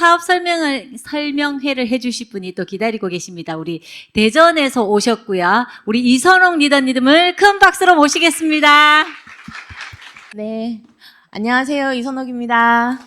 사업 설명회를 해주실 분이 또 기다리고 계십니다. 우리 대전에서 오셨고요. 우리 이선옥 리더님을 큰 박수로 모시겠습니다. 네, 안녕하세요. 이선옥입니다.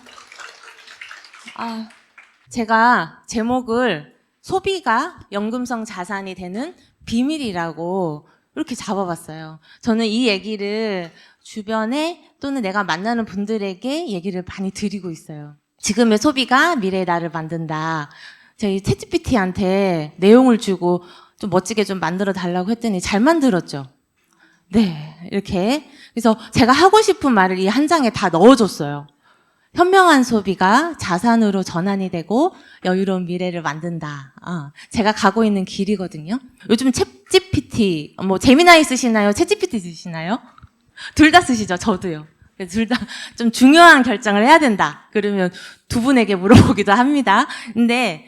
제가 제목을 소비가 연금성 자산이 되는 비밀이라고 이렇게 잡아봤어요. 저는 이 얘기를 주변에 또는 내가 만나는 분들에게 얘기를 많이 드리고 있어요. 지금의 소비가 미래의 나를 만든다. 저희 챗GPT한테 내용을 주고 좀 멋지게 좀 만들어 달라고 했더니 잘 만들었죠. 네, 이렇게. 그래서 제가 하고 싶은 말을 이 한 장에 다 넣어줬어요. 현명한 소비가 자산으로 전환이 되고 여유로운 미래를 만든다. 제가 가고 있는 길이거든요. 요즘 챗GPT, 제미나이 쓰시나요? 챗GPT 쓰시나요? 둘 다 쓰시죠? 저도요. 둘 다 좀 중요한 결정을 해야 된다. 그러면 두 분에게 물어보기도 합니다. 근데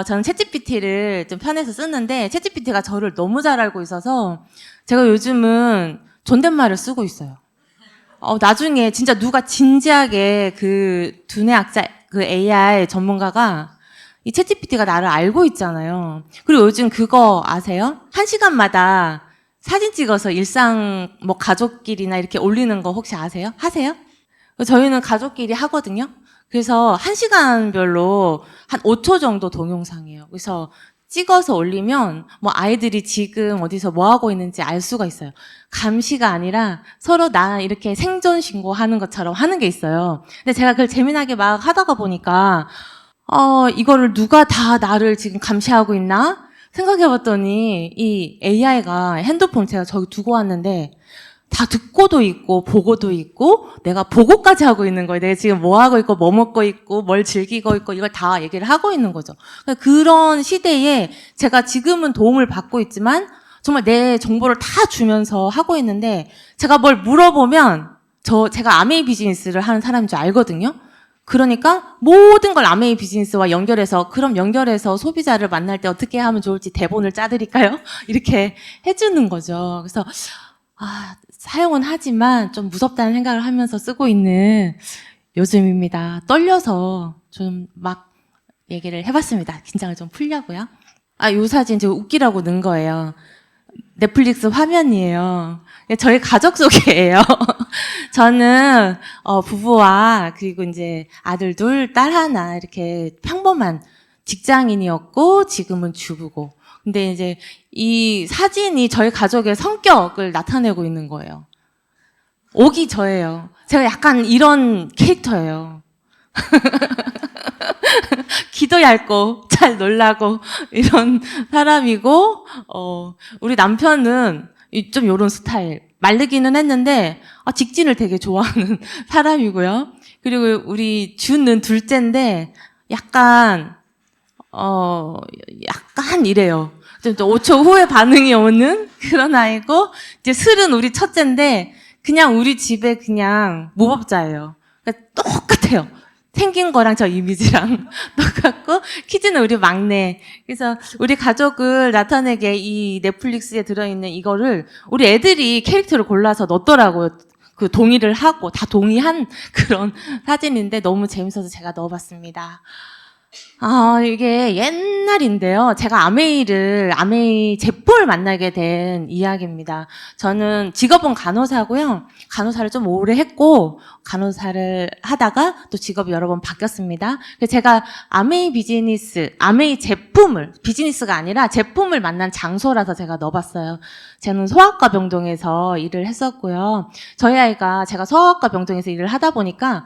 저는 챗GPT를 좀 편해서 쓰는데 챗GPT가 저를 너무 잘 알고 있어서 제가 요즘은 존댓말을 쓰고 있어요. 나중에 진짜 누가 진지하게 그 두뇌학자, 그 AI 전문가가 이 챗GPT가 나를 알고 있잖아요. 그리고 요즘 그거 아세요? 1시간마다 사진 찍어서 일상 가족끼리나 이렇게 올리는 거 혹시 아세요? 하세요? 저희는 가족끼리 하거든요. 그래서 1시간별로 한 5초 정도 동영상이에요. 그래서 찍어서 올리면 아이들이 지금 어디서 뭐 하고 있는지 알 수가 있어요. 감시가 아니라 서로 나 이렇게 생존 신고하는 것처럼 하는 게 있어요. 근데 제가 그걸 재미나게 막 하다가 보니까 이거를 누가 다 나를 지금 감시하고 있나 생각해봤더니 이 AI가 핸드폰 제가 저기 두고 왔는데 다 듣고도 있고 보고도 있고 내가 보고까지 하고 있는 거예요. 내가 지금 뭐 하고 있고 뭐 먹고 있고 뭘 즐기고 있고 이걸 다 얘기를 하고 있는 거죠. 그런 시대에 제가 지금은 도움을 받고 있지만 정말 내 정보를 다 주면서 하고 있는데 제가 뭘 물어보면 제가 아메이 비즈니스를 하는 사람인 줄 알거든요. 그러니까 모든 걸 아메이 비즈니스와 연결해서 그럼 연결해서 소비자를 만날 때 어떻게 하면 좋을지 대본을 짜드릴까요? 이렇게 해주는 거죠. 그래서 사용은 하지만 좀 무섭다는 생각을 하면서 쓰고 있는 요즘입니다. 떨려서 좀 막 얘기를 해봤습니다. 긴장을 좀 풀려고요. 요 사진 제가 웃기라고 넣은 거예요. 넷플릭스 화면이에요. 저희 가족 소개예요. 저는 부부와 그리고 이제 아들 둘, 딸 하나 이렇게 평범한 직장인이었고 지금은 주부고. 근데 이제 이 사진이 저희 가족의 성격을 나타내고 있는 거예요. 옥이 저예요. 제가 약간 이런 캐릭터예요. 기도 얇고 잘 놀라고 이런 사람이고 우리 남편은 좀 이런 스타일. 마르기는 했는데 직진을 되게 좋아하는 사람이고요. 그리고 우리 주는 둘째인데 약간 이래요. 좀 5초 후에 반응이 오는 그런 아이고, 이제 슬은 우리 첫째인데, 그냥 우리 집에 그냥 무법자예요. 그러니까 똑같아요. 생긴 거랑 저 이미지랑 똑같고, 키즈는 우리 막내. 그래서 우리 가족을 나타내게 이 넷플릭스에 들어있는 이거를 우리 애들이 캐릭터를 골라서 넣었더라고요. 그 동의를 하고, 다 동의한 그런 사진인데 너무 재밌어서 제가 넣어봤습니다. 이게 옛날인데요. 제가 아메이 제품을 만나게 된 이야기입니다. 저는 직업은 간호사고요. 간호사를 좀 오래 했고, 간호사를 하다가 또 직업이 여러 번 바뀌었습니다. 그래서 제가 아메이 제품을, 비즈니스가 아니라 제품을 만난 장소라서 제가 넣어봤어요. 저는 소아과 병동에서 일을 했었고요. 저희 아이가 제가 소아과 병동에서 일을 하다 보니까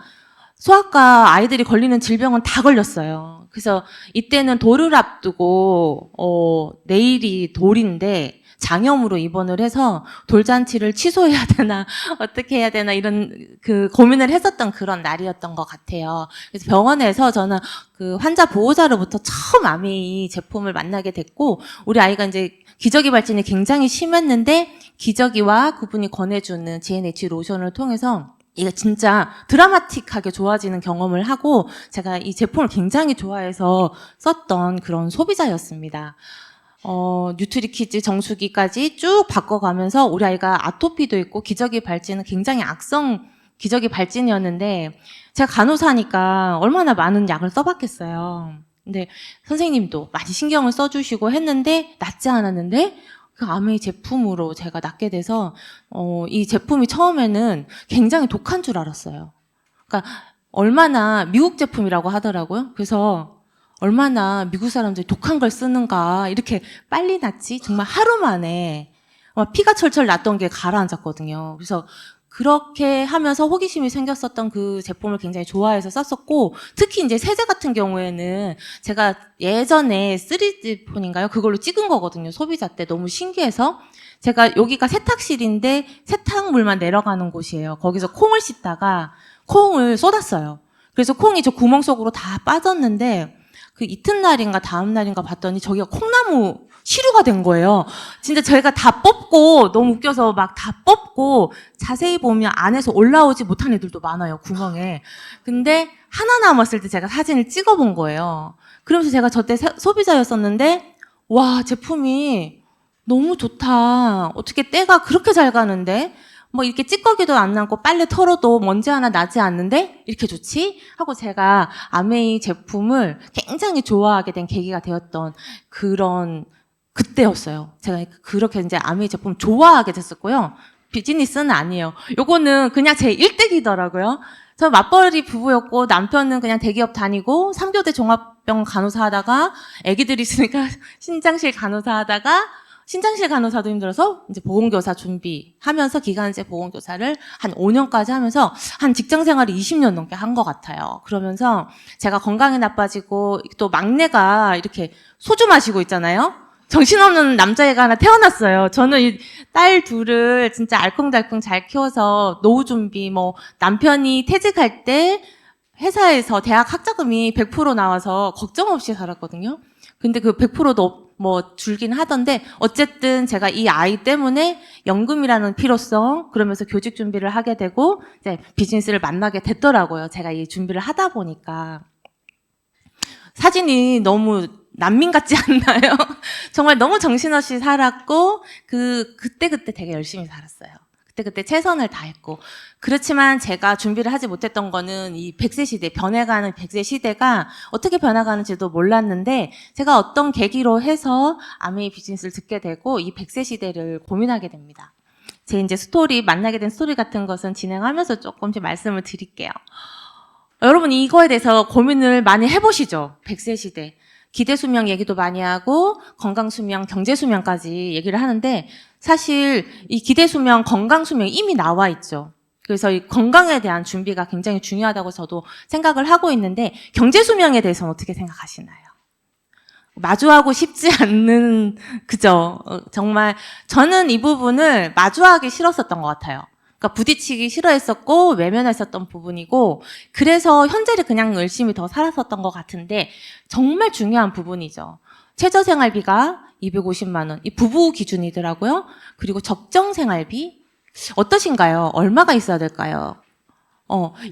소아과 아이들이 걸리는 질병은 다 걸렸어요. 그래서 이때는 돌을 앞두고 내일이 돌인데 장염으로 입원을 해서 돌잔치를 취소해야 되나 어떻게 해야 되나 이런 그 고민을 했었던 그런 날이었던 것 같아요. 그래서 병원에서 저는 그 환자 보호자로부터 처음 아메이 제품을 만나게 됐고 우리 아이가 이제 기저귀 발진이 굉장히 심했는데 기저귀와 그분이 권해주는 GNH 로션을 통해서 이게 진짜 드라마틱하게 좋아지는 경험을 하고 제가 이 제품을 굉장히 좋아해서 썼던 그런 소비자였습니다. 뉴트리키즈 정수기까지 쭉 바꿔가면서 우리 아이가 아토피도 있고 기저귀 발진은 굉장히 악성 기적의 발진이었는데 제가 간호사니까 얼마나 많은 약을 써봤겠어요. 근데 선생님도 많이 신경을 써주시고 했는데 낫지 않았는데 그 아메이 제품으로 제가 낫게 돼서 이 제품이 처음에는 굉장히 독한 줄 알았어요. 그러니까 얼마나 미국 제품이라고 하더라고요. 그래서 얼마나 미국 사람들이 독한 걸 쓰는가 이렇게 빨리 낫지 정말 하루 만에 피가 철철 났던 게 가라앉았거든요. 그래서 그렇게 하면서 호기심이 생겼었던 그 제품을 굉장히 좋아해서 썼었고, 특히 이제 세제 같은 경우에는 제가 예전에 3D 폰인가요? 그걸로 찍은 거거든요. 소비자 때 너무 신기해서. 제가 여기가 세탁실인데 세탁물만 내려가는 곳이에요. 거기서 콩을 씻다가 콩을 쏟았어요. 그래서 콩이 저 구멍 속으로 다 빠졌는데 그 이튿날인가 다음날인가 봤더니 저기가 콩나무 시루가 된 거예요. 진짜 저희가 다 뽑고 너무 웃겨서 막 다 뽑고 자세히 보면 안에서 올라오지 못한 애들도 많아요. 구멍에. 근데 하나 남았을 때 제가 사진을 찍어본 거예요. 그러면서 제가 저때 소비자였었는데 와 제품이 너무 좋다. 어떻게 때가 그렇게 잘 가는데 뭐 이렇게 찌꺼기도 안 남고 빨래 털어도 먼지 하나 나지 않는데 이렇게 좋지? 하고 제가 아메이 제품을 굉장히 좋아하게 된 계기가 되었던 그런 그때였어요. 제가 그렇게 이제 아메이 제품 좋아하게 됐었고요. 비즈니스는 아니에요. 요거는 그냥 제 일대기더라고요. 저 맞벌이 부부였고 남편은 그냥 대기업 다니고 3교대 종합병원 간호사 하다가 아기들 있으니까 신장실 간호사 하다가 신장실 간호사도 힘들어서 이제 보건교사 준비하면서 기간제 보건교사를 한 5년까지 하면서 한 직장 생활을 20년 넘게 한 것 같아요. 그러면서 제가 건강이 나빠지고 또 막내가 이렇게 소주 마시고 있잖아요. 정신없는 남자애가 하나 태어났어요. 저는 이 딸 둘을 진짜 알콩달콩 잘 키워서 노후 준비, 뭐 남편이 퇴직할 때 회사에서 대학 학자금이 100% 나와서 걱정 없이 살았거든요. 근데 그 100%도 뭐 줄긴 하던데 어쨌든 제가 이 아이 때문에 연금이라는 필요성 그러면서 교직 준비를 하게 되고 이제 비즈니스를 만나게 됐더라고요. 제가 이 준비를 하다 보니까 사진이 너무 난민 같지 않나요? 정말 너무 정신없이 살았고 그때 되게 열심히 살았어요. 그때 최선을 다했고 그렇지만 제가 준비를 하지 못했던 거는 이 100세 시대 변해가는 100세 시대가 어떻게 변화가는지도 몰랐는데 제가 어떤 계기로 해서 아메이 비즈니스를 듣게 되고 이 100세 시대를 고민하게 됩니다. 제 이제 스토리 만나게 된 스토리 같은 것은 진행하면서 조금씩 말씀을 드릴게요. 여러분 이거에 대해서 고민을 많이 해보시죠. 100세 시대. 기대수명 얘기도 많이 하고 건강수명, 경제수명까지 얘기를 하는데 사실 이 기대수명, 건강수명 이미 나와 있죠. 그래서 이 건강에 대한 준비가 굉장히 중요하다고 저도 생각을 하고 있는데 경제수명에 대해서는 어떻게 생각하시나요? 마주하고 싶지 않는, 그죠? 정말 저는 이 부분을 마주하기 싫었었던 것 같아요. 그러니까 부딪히기 싫어했었고 외면했었던 부분이고 그래서 현재를 그냥 열심히 더 살았었던 것 같은데 정말 중요한 부분이죠. 최저생활비가 250만 원, 이 부부 기준이더라고요. 그리고 적정생활비 어떠신가요? 얼마가 있어야 될까요?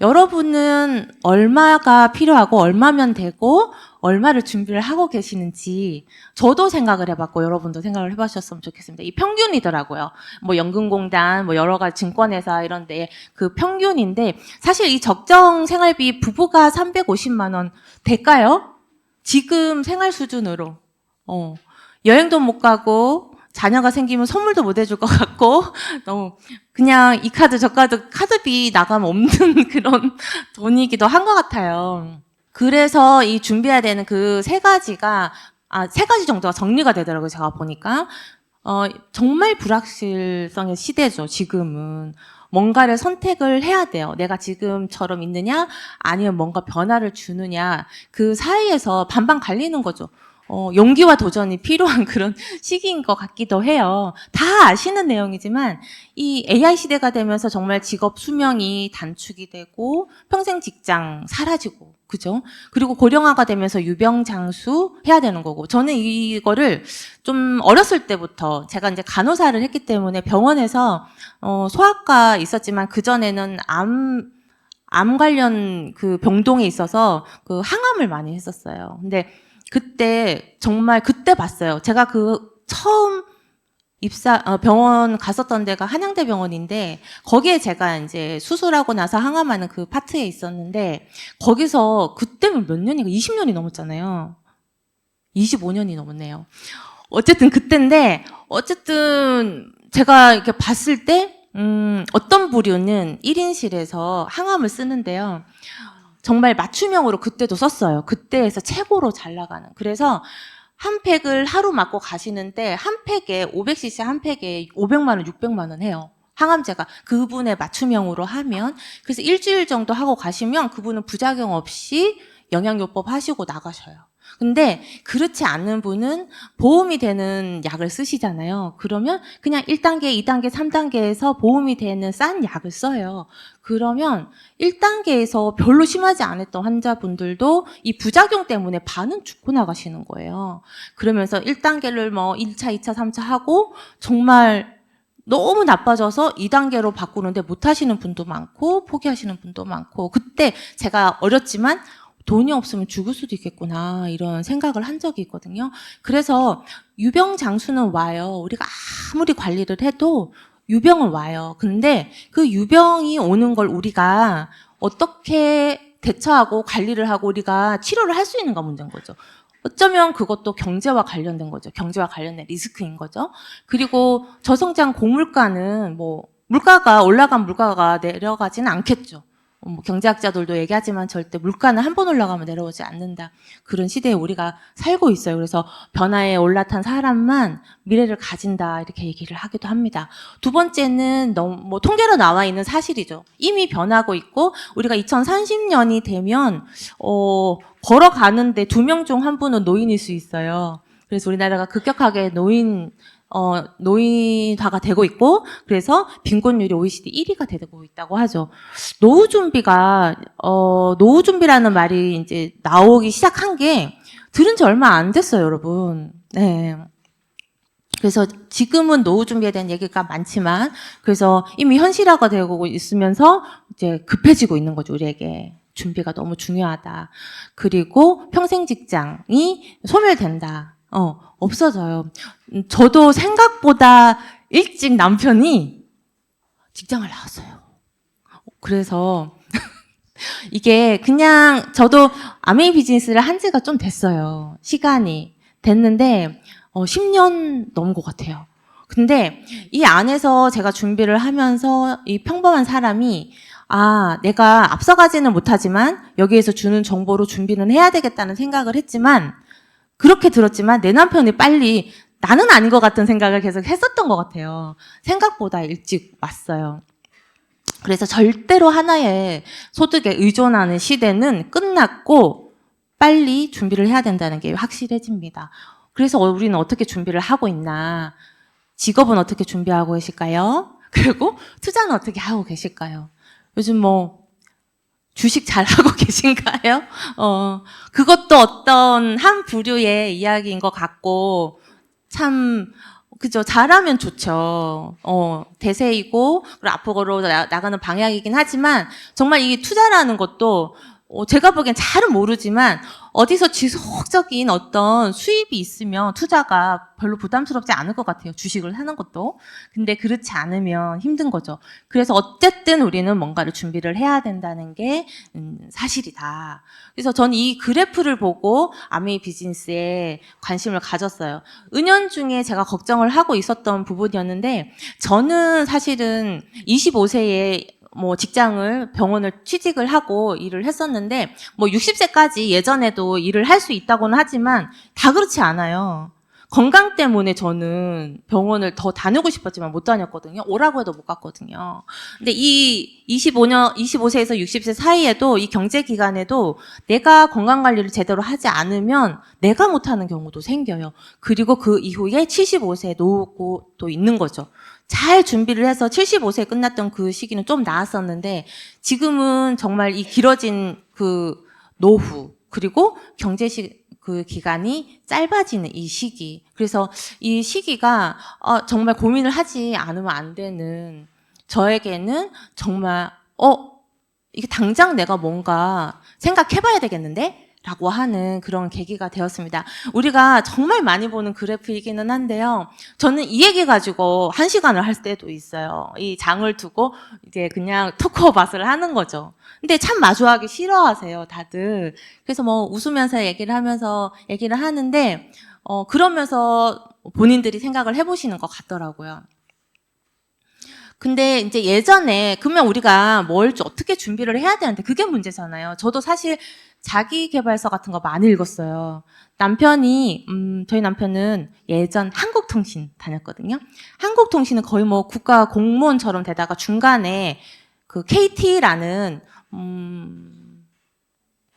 여러분은 얼마가 필요하고 얼마면 되고 얼마를 준비를 하고 계시는지 저도 생각을 해봤고 여러분도 생각을 해보셨으면 좋겠습니다. 이 평균이더라고요. 뭐 연금공단, 뭐 여러 가지 증권회사 이런 데 그 평균인데 사실 이 적정 생활비 부부가 350만 원 될까요? 지금 생활 수준으로. 여행도 못 가고 자녀가 생기면 선물도 못 해줄 것 같고 너무 그냥 이 카드 저 카드 카드비 나가면 없는 그런 돈이기도 한 것 같아요. 그래서 이 준비해야 되는 그 세 가지가 세 가지 정도가 정리가 되더라고요. 제가 보니까 정말 불확실성의 시대죠. 지금은 뭔가를 선택을 해야 돼요. 내가 지금처럼 있느냐 아니면 뭔가 변화를 주느냐 그 사이에서 반반 갈리는 거죠. 용기와 도전이 필요한 그런 시기인 것 같기도 해요. 다 아시는 내용이지만 이 AI 시대가 되면서 정말 직업 수명이 단축이 되고 평생 직장 사라지고 그죠? 그리고 고령화가 되면서 유병장수 해야 되는 거고 저는 이거를 좀 어렸을 때부터 제가 이제 간호사를 했기 때문에 병원에서 소아과 있었지만 그전에는 암 관련 그 병동에 있어서 그 항암을 많이 했었어요. 근데 그때 정말 그때 봤어요. 제가 그 처음 병원 갔었던 데가 한양대 병원인데, 거기에 제가 이제 수술하고 나서 항암하는 그 파트에 있었는데, 거기서 그때면 몇 년인가? 20년이 넘었잖아요. 25년이 넘었네요. 어쨌든 그때인데, 어쨌든 제가 이렇게 봤을 때, 어떤 부류는 1인실에서 항암을 쓰는데요. 정말 맞춤형으로 그때도 썼어요. 그때에서 최고로 잘 나가는. 그래서 한 팩을 하루 맞고 가시는데 한 팩에 500cc 한 팩에 500만 원, 600만 원 해요. 항암제가 그분의 맞춤형으로 하면. 그래서 일주일 정도 하고 가시면 그분은 부작용 없이 영양요법 하시고 나가셔요. 근데 그렇지 않은 분은 보험이 되는 약을 쓰시잖아요. 그러면 그냥 1단계, 2단계, 3단계에서 보험이 되는 싼 약을 써요. 그러면 1단계에서 별로 심하지 않았던 환자분들도 이 부작용 때문에 반은 죽고 나가시는 거예요. 그러면서 1단계를 뭐 1차, 2차, 3차 하고 정말 너무 나빠져서 2단계로 바꾸는데 못 하시는 분도 많고 포기하시는 분도 많고, 그때 제가 어렸지만 돈이 없으면 죽을 수도 있겠구나 이런 생각을 한 적이 있거든요. 그래서 유병장수는 와요. 우리가 아무리 관리를 해도 유병은 와요. 근데 그 유병이 오는 걸 우리가 어떻게 대처하고 관리를 하고 우리가 치료를 할 수 있는가 문제인 거죠. 어쩌면 그것도 경제와 관련된 거죠. 경제와 관련된 리스크인 거죠. 그리고 저성장 고물가는 뭐 물가가 올라간 물가가 내려가지는 않겠죠. 뭐 경제학자들도 얘기하지만 절대 물가는 한 번 올라가면 내려오지 않는다. 그런 시대에 우리가 살고 있어요. 그래서 변화에 올라탄 사람만 미래를 가진다 이렇게 얘기를 하기도 합니다. 두 번째는 너무 뭐 통계로 나와 있는 사실이죠. 이미 변하고 있고 우리가 2030년이 되면 걸어가는데 2명 중 한 분은 노인일 수 있어요. 그래서 우리나라가 급격하게 노인화가 되고 있고, 그래서 빈곤율이 OECD 1위가 되고 있다고 하죠. 노후 준비라는 말이 이제 나오기 시작한 게 들은 지 얼마 안 됐어요, 여러분. 네. 그래서 지금은 노후 준비에 대한 얘기가 많지만, 그래서 이미 현실화가 되고 있으면서 이제 급해지고 있는 거죠, 우리에게. 준비가 너무 중요하다. 그리고 평생 직장이 소멸된다. 없어져요. 저도 생각보다 일찍 남편이 직장을 나왔어요. 그래서 이게 그냥 저도 아메이 비즈니스를 한 지가 좀 됐어요. 시간이 됐는데 10년 넘은 것 같아요. 근데 이 안에서 제가 준비를 하면서 이 평범한 사람이 내가 앞서가지는 못하지만 여기에서 주는 정보로 준비는 해야 되겠다는 생각을 했지만, 그렇게 들었지만 내 남편이 빨리 나는 아닌 것 같은 생각을 계속 했었던 것 같아요. 생각보다 일찍 왔어요. 그래서 절대로 하나의 소득에 의존하는 시대는 끝났고 빨리 준비를 해야 된다는 게 확실해집니다. 그래서 우리는 어떻게 준비를 하고 있나? 직업은 어떻게 준비하고 계실까요? 그리고 투자는 어떻게 하고 계실까요? 요즘 뭐 주식 잘 하고 계신가요? 그것도 어떤 한 부류의 이야기인 것 같고, 참, 그죠. 잘하면 좋죠. 대세이고, 그리고 앞으로 나가는 방향이긴 하지만, 정말 이 투자라는 것도, 제가 보기엔 잘은 모르지만, 어디서 지속적인 어떤 수입이 있으면 투자가 별로 부담스럽지 않을 것 같아요. 주식을 하는 것도. 근데 그렇지 않으면 힘든 거죠. 그래서 어쨌든 우리는 뭔가를 준비를 해야 된다는 게 사실이다. 그래서 저는 이 그래프를 보고 아메이 비즈니스에 관심을 가졌어요. 은연중에 제가 걱정을 하고 있었던 부분이었는데, 저는 사실은 25세에 뭐 직장을 병원을 취직을 하고 일을 했었는데, 뭐 60세까지 예전에도 일을 할 수 있다고는 하지만 다 그렇지 않아요. 건강 때문에 저는 병원을 더 다니고 싶었지만 못 다녔거든요. 오라고 해도 못 갔거든요. 근데 이 25세에서 60세 사이에도 이 경제 기간에도 내가 건강 관리를 제대로 하지 않으면 내가 못하는 경우도 생겨요. 그리고 그 이후에 75세 노후도 있는 거죠. 잘 준비를 해서 75세에 끝났던 그 시기는 좀 나았었는데, 지금은 정말 이 길어진 그 노후, 그리고 그 기간이 짧아지는 이 시기. 그래서 이 시기가 정말 고민을 하지 않으면 안 되는, 저에게는 정말 이게 당장 내가 뭔가 생각해봐야 되겠는데? 라고 하는 그런 계기가 되었습니다. 우리가 정말 많이 보는 그래프이기는 한데요. 저는 이 얘기 가지고 1시간을 할 때도 있어요. 이 장을 두고 이제 그냥 토크오바스를 하는 거죠. 근데 참 마주하기 싫어하세요, 다들. 그래서 뭐 웃으면서 얘기를 하는데, 그러면서 본인들이 생각을 해보시는 것 같더라고요. 근데 이제 예전에 그러면 우리가 뭘 어떻게 준비를 해야 되는데 그게 문제잖아요. 저도 사실 자기계발서 같은 거 많이 읽었어요. 저희 남편은 예전 한국통신 다녔거든요. 한국통신은 거의 뭐 국가 공무원처럼 되다가 중간에 그 KT라는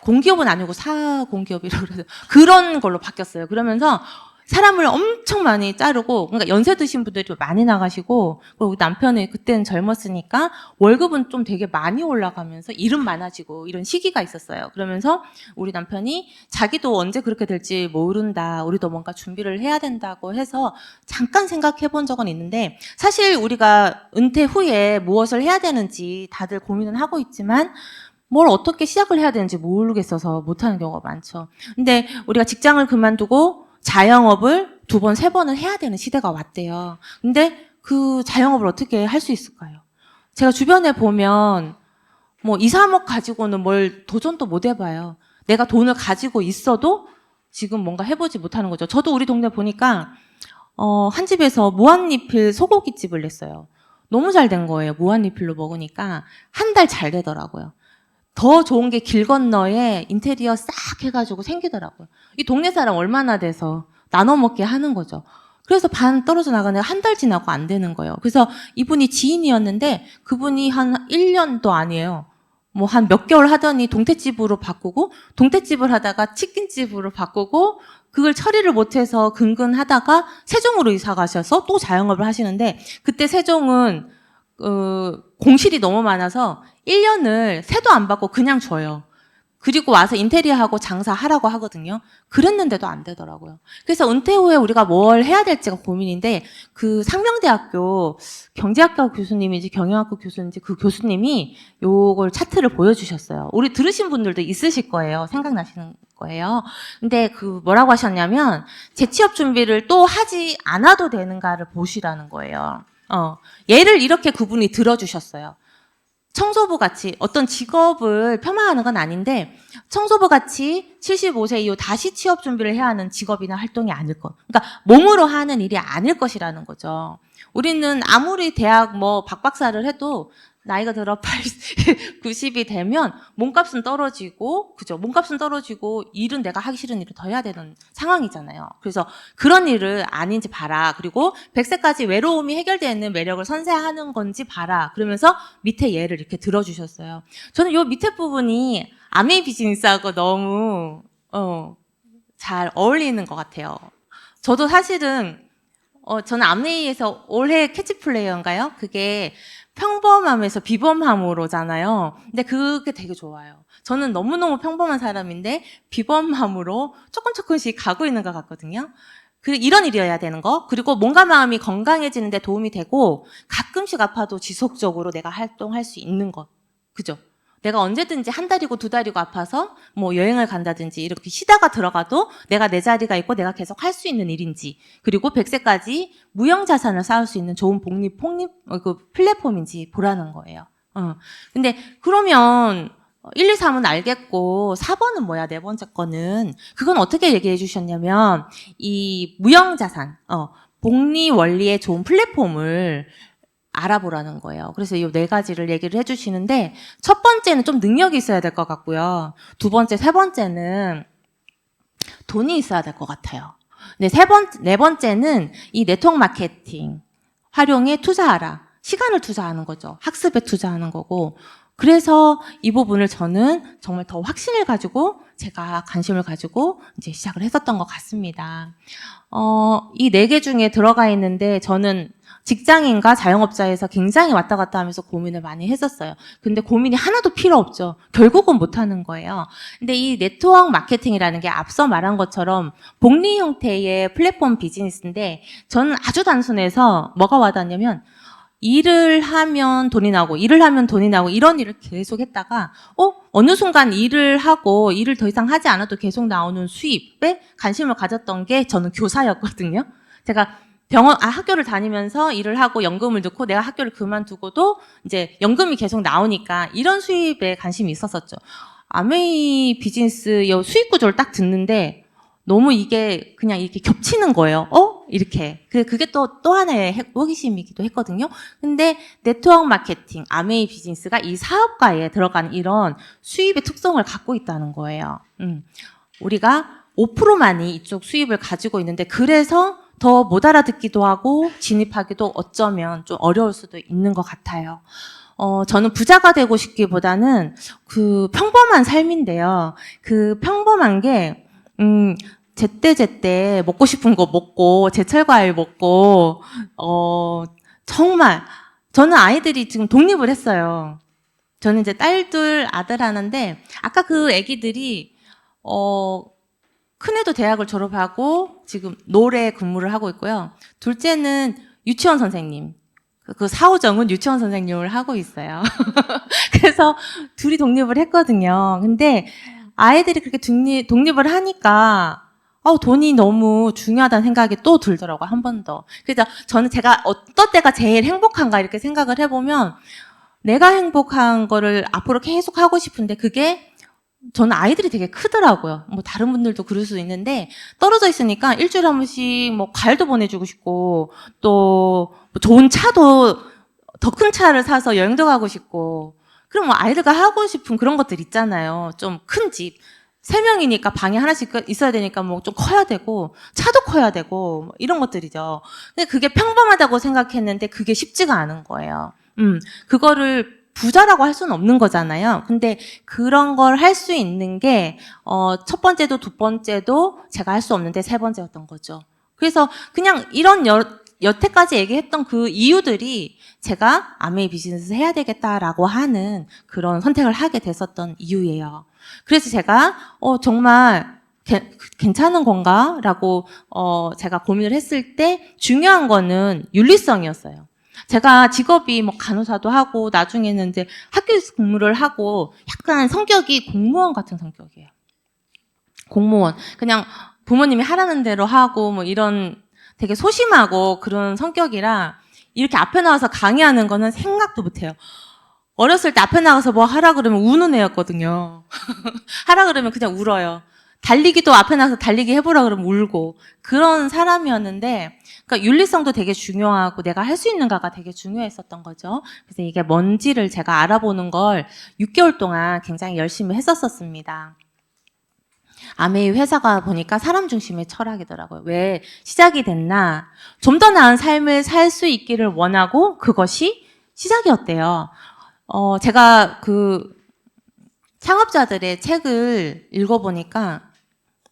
공기업은 아니고 사공기업이라고 그래서 그런 걸로 바뀌었어요. 그러면서 사람을 엄청 많이 자르고, 그러니까 연세 드신 분들이 많이 나가시고, 그리고 남편이 그때는 젊었으니까 월급은 좀 되게 많이 올라가면서 일은 많아지고 이런 시기가 있었어요. 그러면서 우리 남편이 자기도 언제 그렇게 될지 모른다. 우리도 뭔가 준비를 해야 된다고 해서 잠깐 생각해 본 적은 있는데, 사실 우리가 은퇴 후에 무엇을 해야 되는지 다들 고민은 하고 있지만, 뭘 어떻게 시작을 해야 되는지 모르겠어서 못하는 경우가 많죠. 근데 우리가 직장을 그만두고 자영업을 2번, 3번은 해야 되는 시대가 왔대요. 근데 그 자영업을 어떻게 할 수 있을까요? 제가 주변에 보면 뭐 2, 3억 가지고는 뭘 도전도 못 해봐요. 내가 돈을 가지고 있어도 지금 뭔가 해보지 못하는 거죠. 저도 우리 동네 보니까 한 집에서 무한리필 소고기집을 냈어요. 너무 잘 된 거예요. 무한리필로 먹으니까 한 달 잘 되더라고요. 더 좋은 게 길 건너에 인테리어 싹 해가지고 생기더라고요. 이 동네 사람 얼마나 돼서 나눠 먹게 하는 거죠. 그래서 반 떨어져 나가는 한 달 지나고 안 되는 거예요. 그래서 이분이 지인이었는데 그분이 한 1년도 아니에요. 뭐 한 몇 개월 하더니 동태집으로 바꾸고 동태집을 하다가 치킨집으로 바꾸고 그걸 처리를 못해서 근근하다가 세종으로 이사 가셔서 또 자영업을 하시는데 그때 세종은 공실이 너무 많아서 1년을 세도 안 받고 그냥 줘요. 그리고 와서 인테리어하고 장사하라고 하거든요. 그랬는데도 안 되더라고요. 그래서 은퇴 후에 우리가 뭘 해야 될지가 고민인데 그 상명대학교 경제학과 교수님인지 경영학과 교수인지 그 교수님이 요걸 차트를 보여주셨어요. 우리 들으신 분들도 있으실 거예요. 생각나시는 거예요. 근데 그 뭐라고 하셨냐면 재취업 준비를 또 하지 않아도 되는가를 보시라는 거예요. 예를 이렇게 그분이 들어주셨어요. 청소부 같이 어떤 직업을 폄하하는 건 아닌데 청소부 같이 75세 이후 다시 취업 준비를 해야 하는 직업이나 활동이 아닐 것. 그러니까 몸으로 하는 일이 아닐 것이라는 거죠. 우리는 아무리 대학 뭐 박박사를 해도 나이가 들어 80, 90이 되면 몸값은 떨어지고, 그죠? 몸값은 떨어지고 일은 내가 하기 싫은 일을 더 해야 되는 상황이잖아요. 그래서 그런 일을 아닌지 봐라. 그리고 100세까지 외로움이 해결되는 매력을 선사하는 건지 봐라. 그러면서 밑에 예를 이렇게 들어주셨어요. 저는 요 밑에 부분이 아메이 비즈니스하고 너무 잘 어울리는 것 같아요. 저도 사실은 저는 아메이에서 올해 캐치플레이어인가요? 그게 평범함에서 비범함으로잖아요. 근데 그게 되게 좋아요. 저는 너무너무 평범한 사람인데 비범함으로 조금씩 가고 있는 것 같거든요. 이런 일이어야 되는 거. 그리고 몸과 마음이 건강해지는 데 도움이 되고 가끔씩 아파도 지속적으로 내가 활동할 수 있는 것. 그죠? 내가 언제든지 1달이고 2달이고 아파서 뭐 여행을 간다든지 이렇게 쉬다가 들어가도 내가 내 자리가 있고 내가 계속 할 수 있는 일인지, 그리고 100세까지 무형자산을 쌓을 수 있는 좋은 그 플랫폼인지 보라는 거예요. 근데 그러면 1, 2, 3은 알겠고 4번은 뭐야? 네 번째 거는 그건 어떻게 얘기해 주셨냐면 이 무형자산, 복리 원리의 좋은 플랫폼을 알아보라는 거예요. 그래서 이 4가지를 얘기를 해주시는데 첫 번째는 좀 능력이 있어야 될 것 같고요. 2번째, 3번째는 돈이 있어야 될 것 같아요. 네, 4번째는 이 네트워크 마케팅 활용에 투자하라. 시간을 투자하는 거죠. 학습에 투자하는 거고. 그래서 이 부분을 저는 정말 더 확신을 가지고 제가 관심을 가지고 이제 시작을 했었던 것 같습니다. 이 4개 중에 들어가 있는데 저는 직장인과 자영업자에서 굉장히 왔다 갔다 하면서 고민을 많이 했었어요. 근데 고민이 하나도 필요 없죠. 결국은 못하는 거예요. 근데 이 네트워크 마케팅이라는 게 앞서 말한 것처럼 복리 형태의 플랫폼 비즈니스인데 저는 아주 단순해서 뭐가 와닿냐면 일을 하면 돈이 나오고 일을 하면 돈이 나오고 이런 일을 계속 했다가 어느 순간 일을 하고 일을 더 이상 하지 않아도 계속 나오는 수입에 관심을 가졌던 게 저는 교사였거든요. 제가 학교를 다니면서 일을 하고 연금을 넣고 내가 학교를 그만두고도 이제 연금이 계속 나오니까 이런 수입에 관심이 있었었죠. 아메이 비즈니스 수익 구조를 딱 듣는데 너무 이게 그냥 이렇게 겹치는 거예요. 이렇게. 그게 또 하나의 호기심이기도 했거든요. 근데 네트워크 마케팅, 아메이 비즈니스가 이 사업가에 들어가는 이런 수입의 특성을 갖고 있다는 거예요. 우리가 5%만이 이쪽 수입을 가지고 있는데 그래서 더 못 알아듣기도 하고 진입하기도 어쩌면 좀 어려울 수도 있는 것 같아요. 저는 부자가 되고 싶기보다는 그 평범한 삶인데요. 그 평범한 게, 제때 먹고 싶은 거 먹고, 제철 과일 먹고, 정말, 저는 아이들이 지금 독립을 했어요. 저는 이제 딸 둘, 아들 하나인데, 아까 그 애기들이, 큰애도 대학을 졸업하고, 지금 노래 근무를 하고 있고요. 둘째는 유치원 선생님. 그 사오정은 유치원 선생님을 하고 있어요. 그래서 둘이 독립을 했거든요. 근데 아이들이 그렇게 독립을 하니까 돈이 너무 중요하다는 생각이 또 들더라고요. 한 번 더. 그래서 저는 제가 어떤 때가 제일 행복한가 이렇게 생각을 해보면 내가 행복한 거를 앞으로 계속 하고 싶은데 그게 저는 아이들이 되게 크더라고요. 뭐 다른 분들도 그럴 수 있는데 떨어져 있으니까 일주일에 한 번씩 뭐 과일도 보내주고 싶고 또 뭐 좋은 차도 더 큰 차를 사서 여행도 가고 싶고 그럼 뭐 아이들과 하고 싶은 그런 것들 있잖아요. 좀 큰 집. 3명이니까 방에 하나씩 있어야 되니까 뭐 좀 커야 되고 차도 커야 되고 뭐 이런 것들이죠. 근데 그게 평범하다고 생각했는데 그게 쉽지가 않은 거예요. 그거를 부자라고 할 수는 없는 거잖아요. 근데 그런 걸 할 수 있는 게, 첫 번째도 두 번째도 제가 할 수 없는데 세 번째였던 거죠. 그래서 그냥 이런 여태까지 얘기했던 그 이유들이 제가 아메이 비즈니스 해야 되겠다라고 하는 그런 선택을 하게 됐었던 이유예요. 그래서 제가, 정말 괜찮은 건가? 라고, 제가 고민을 했을 때 중요한 거는 윤리성이었어요. 제가 직업이 뭐 간호사도 하고 나중에는 이제 학교에서 근무를 하고 약간 성격이 공무원 같은 성격이에요. 공무원. 그냥 부모님이 하라는 대로 하고 뭐 이런 되게 소심하고 그런 성격이라 이렇게 앞에 나와서 강의하는 거는 생각도 못 해요. 어렸을 때 앞에 나가서 뭐 하라 그러면 우는 애였거든요. 하라 그러면 그냥 울어요. 달리기도 앞에 나가서 달리기 해보라 그러면 울고 그런 사람이었는데 그러니까 윤리성도 되게 중요하고 내가 할 수 있는가가 되게 중요했었던 거죠. 그래서 이게 뭔지를 제가 알아보는 걸 6개월 동안 굉장히 열심히 했었습니다. 아메이 회사가 보니까 사람 중심의 철학이더라고요. 왜 시작이 됐나? 좀 더 나은 삶을 살 수 있기를 원하고 그것이 시작이었대요. 제가 그 창업자들의 책을 읽어보니까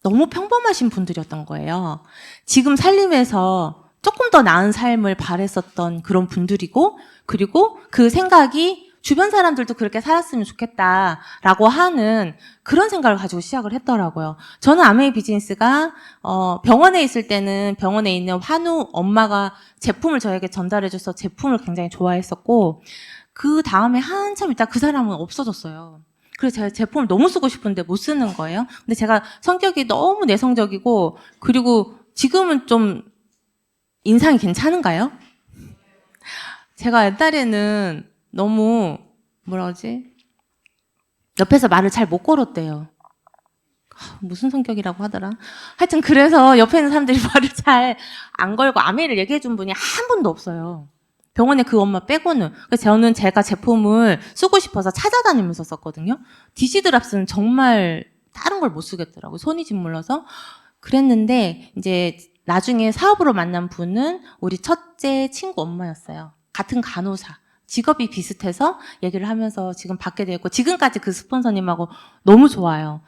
너무 평범하신 분들이었던 거예요. 지금 살림에서 조금 더 나은 삶을 바랬었던 그런 분들이고, 그리고 그 생각이 주변 사람들도 그렇게 살았으면 좋겠다라고 하는 그런 생각을 가지고 시작을 했더라고요. 저는 아메이 비즈니스가 병원에 있을 때는 병원에 있는 환우 엄마가 제품을 저에게 전달해줘서 제품을 굉장히 좋아했었고, 그 다음에 한참 있다 그 사람은 없어졌어요. 그래서 제가 제품을 너무 쓰고 싶은데 못 쓰는 거예요. 근데 제가 성격이 너무 내성적이고 그리고 지금은 좀 인상이 괜찮은가요? 제가 옛날에는 너무 뭐라 그러지? 옆에서 말을 잘 못 걸었대요. 무슨 성격이라고 하더라. 하여튼 그래서 옆에 있는 사람들이 말을 잘 안 걸고 아메이를 얘기해 준 분이 한 분도 없어요. 병원에 그 엄마 빼고는. 그래서 저는 제가 제품을 쓰고 싶어서 찾아다니면서 썼거든요. 디시드랍스는 정말 다른 걸 못 쓰겠더라고요. 손이 짓물러서. 그랬는데 이제 나중에 사업으로 만난 분은 우리 첫째 친구 엄마였어요. 같은 간호사. 직업이 비슷해서 얘기를 하면서 지금 받게 되었고 지금까지 그 스폰서님하고 너무 좋아요.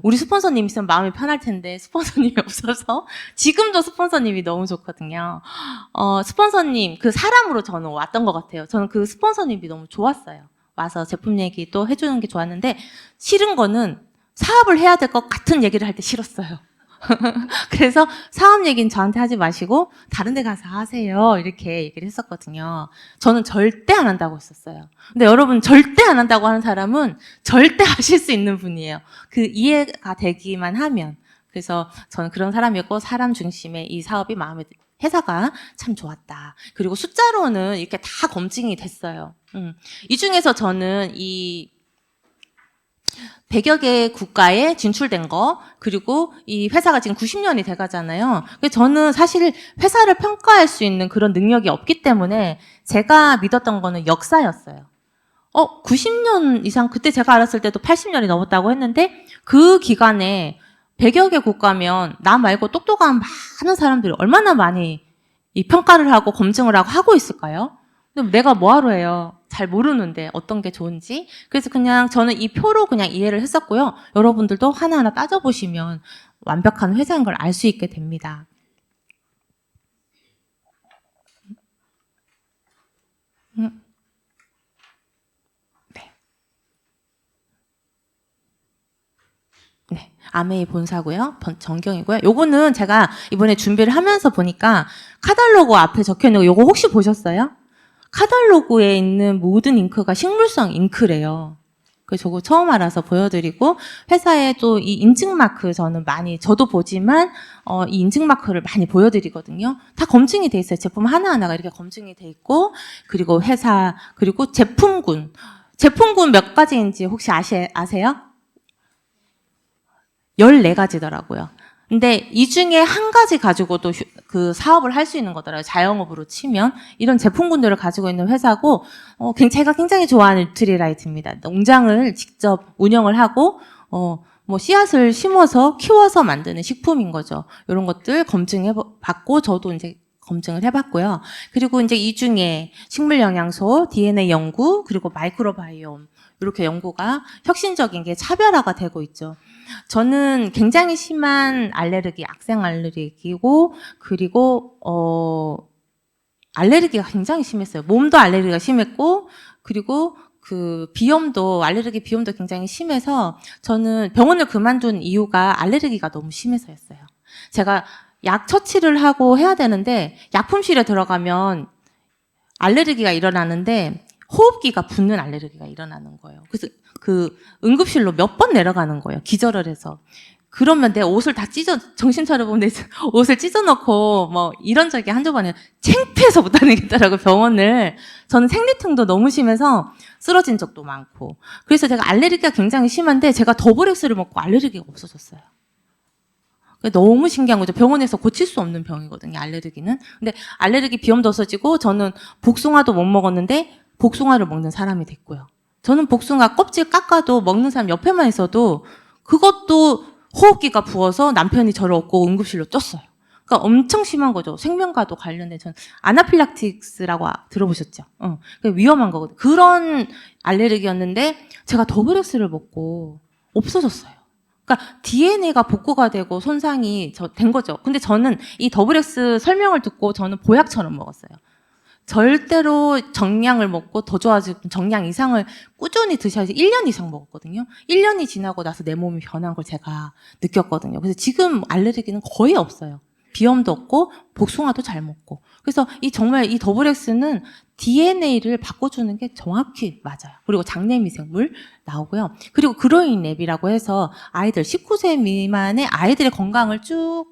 우리 스폰서님 있으면 마음이 편할 텐데 스폰서님이 없어서 지금도 스폰서님이 너무 좋거든요. 스폰서님 그 사람으로 저는 왔던 것 같아요. 저는 그 스폰서님이 너무 좋았어요. 와서 제품 얘기도 해주는 게 좋았는데 싫은 거는 사업을 해야 될 것 같은 얘기를 할 때 싫었어요. 그래서 사업 얘기는 저한테 하지 마시고 다른 데 가서 하세요. 이렇게 얘기를 했었거든요. 저는 절대 안 한다고 했었어요. 근데 여러분, 절대 안 한다고 하는 사람은 절대 하실 수 있는 분이에요. 그 이해가 되기만 하면. 그래서 저는 그런 사람이었고, 사람 중심의 이 사업이 회사가 참 좋았다. 그리고 숫자로는 이렇게 다 검증이 됐어요. 이 중에서 저는 이 100여 개 국가에 진출된 거, 그리고 이 회사가 지금 90년이 돼가잖아요. 저는 사실 회사를 평가할 수 있는 그런 능력이 없기 때문에 제가 믿었던 거는 역사였어요. 90년 이상, 그때 제가 알았을 때도 80년이 넘었다고 했는데, 그 기간에 100여 개 국가면 나 말고 똑똑한 많은 사람들이 얼마나 많이 이 평가를 하고 검증을 하고 있을까요? 근데 내가 뭐하러 해요? 잘 모르는데 어떤 게 좋은지. 그래서 그냥 저는 이 표로 그냥 이해를 했었고요. 여러분들도 하나하나 따져보시면 완벽한 회사인 걸 알 수 있게 됩니다. 네. 아메이 본사고요. 전경이고요. 요거는 제가 이번에 준비를 하면서 보니까 카탈로그 앞에 적혀 있는 거 요거 혹시 보셨어요? 카탈로그에 있는 모든 잉크가 식물성 잉크래요. 그래서 저거 처음 알아서 보여드리고, 회사에 또 이 인증마크 저도 보지만, 이 인증마크를 많이 보여드리거든요. 다 검증이 돼 있어요. 제품 하나하나가 이렇게 검증이 돼 있고, 그리고 회사, 그리고 제품군. 제품군 몇 가지인지 혹시 아세요? 14가지더라고요. 근데 이 중에 한 가지 가지고도 그 사업을 할 수 있는 거더라고요. 자영업으로 치면. 이런 제품군들을 가지고 있는 회사고, 제가 굉장히 좋아하는 뉴트리라이트입니다. 농장을 직접 운영을 하고, 씨앗을 심어서 키워서 만드는 식품인 거죠. 이런 것들 검증해봤고, 저도 이제 검증을 해봤고요. 그리고 이제 이 중에 식물 영양소, DNA 연구, 그리고 마이크로바이옴, 이렇게 연구가 혁신적인 게 차별화가 되고 있죠. 저는 굉장히 심한 알레르기, 악성 알레르기고, 그리고 알레르기가 굉장히 심했어요. 몸도 알레르기가 심했고, 그리고 알레르기 비염도 굉장히 심해서 저는 병원을 그만둔 이유가 알레르기가 너무 심해서였어요. 제가 약 처치를 하고 해야 되는데 약품실에 들어가면 알레르기가 일어나는데 호흡기가 붙는 알레르기가 일어나는 거예요. 그래서 그 응급실로 몇 번 내려가는 거예요. 기절을 해서. 그러면 내 옷을 다 정신 차려보면 내 옷을 찢어놓고 이런 적이 한두 번이에요. 창피해서 못 다니겠더라고요, 병원을. 저는 생리통도 너무 심해서 쓰러진 적도 많고. 그래서 제가 알레르기가 굉장히 심한데 제가 더블엑스를 먹고 알레르기가 없어졌어요. 너무 신기한 거죠. 병원에서 고칠 수 없는 병이거든요, 알레르기는. 근데 알레르기 비염도 없어지고 저는 복숭아도 못 먹었는데 복숭아를 먹는 사람이 됐고요. 저는 복숭아 껍질 깎아도 먹는 사람 옆에만 있어도 그것도 호흡기가 부어서 남편이 저를 업고 응급실로 쪘어요. 그러니까 엄청 심한 거죠. 생명과도 관련된 전 아나필락틱스라고 들어보셨죠? 위험한 거거든요. 그런 알레르기였는데 제가 더블엑스를 먹고 없어졌어요. 그러니까 DNA가 복구가 되고 손상이 된 거죠. 근데 저는 이 더블엑스 설명을 듣고 저는 보약처럼 먹었어요. 절대로 정량을 먹고 더 좋아지고 정량 이상을 꾸준히 드셔야지 1년 이상 먹었거든요. 1년이 지나고 나서 내 몸이 변한 걸 제가 느꼈거든요. 그래서 지금 알레르기는 거의 없어요. 비염도 없고 복숭아도 잘 먹고. 그래서 정말 이 더블엑스는 DNA를 바꿔주는 게 정확히 맞아요. 그리고 장내 미생물 나오고요. 그리고 그로인 랩이라고 해서 아이들 19세 미만의 아이들의 건강을 쭉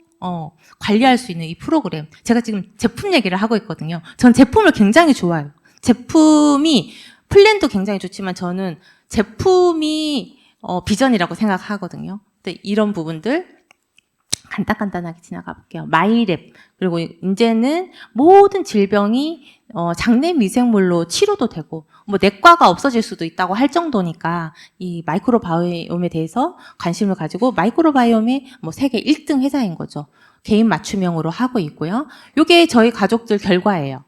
관리할 수 있는 이 프로그램. 제가 지금 제품 얘기를 하고 있거든요. 전 제품을 굉장히 좋아해요. 제품이 플랜도 굉장히 좋지만 저는 제품이 비전이라고 생각하거든요. 근데 이런 부분들 간단하게 지나가 볼게요. 마이랩. 그리고 이제는 모든 질병이 장내 미생물로 치료도 되고 내과가 없어질 수도 있다고 할 정도니까 이 마이크로바이옴에 대해서 관심을 가지고 마이크로바이옴이 세계 1등 회사인 거죠. 개인 맞춤형으로 하고 있고요. 이게 저희 가족들 결과예요.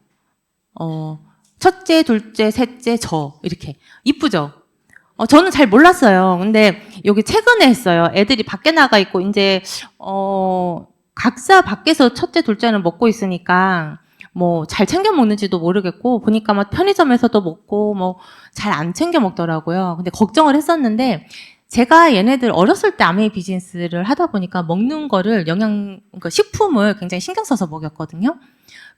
첫째, 둘째, 셋째, 저 이렇게 이쁘죠? 저는 잘 몰랐어요. 근데 여기 최근에 했어요. 애들이 밖에 나가 있고 이제 각자 밖에서 첫째, 둘째는 먹고 있으니까 잘 챙겨 먹는지도 모르겠고 보니까 편의점에서도 먹고 잘 안 챙겨 먹더라고요. 근데 걱정을 했었는데 제가 얘네들 어렸을 때 아메이 비즈니스를 하다 보니까 먹는 거를 그러니까 식품을 굉장히 신경 써서 먹였거든요.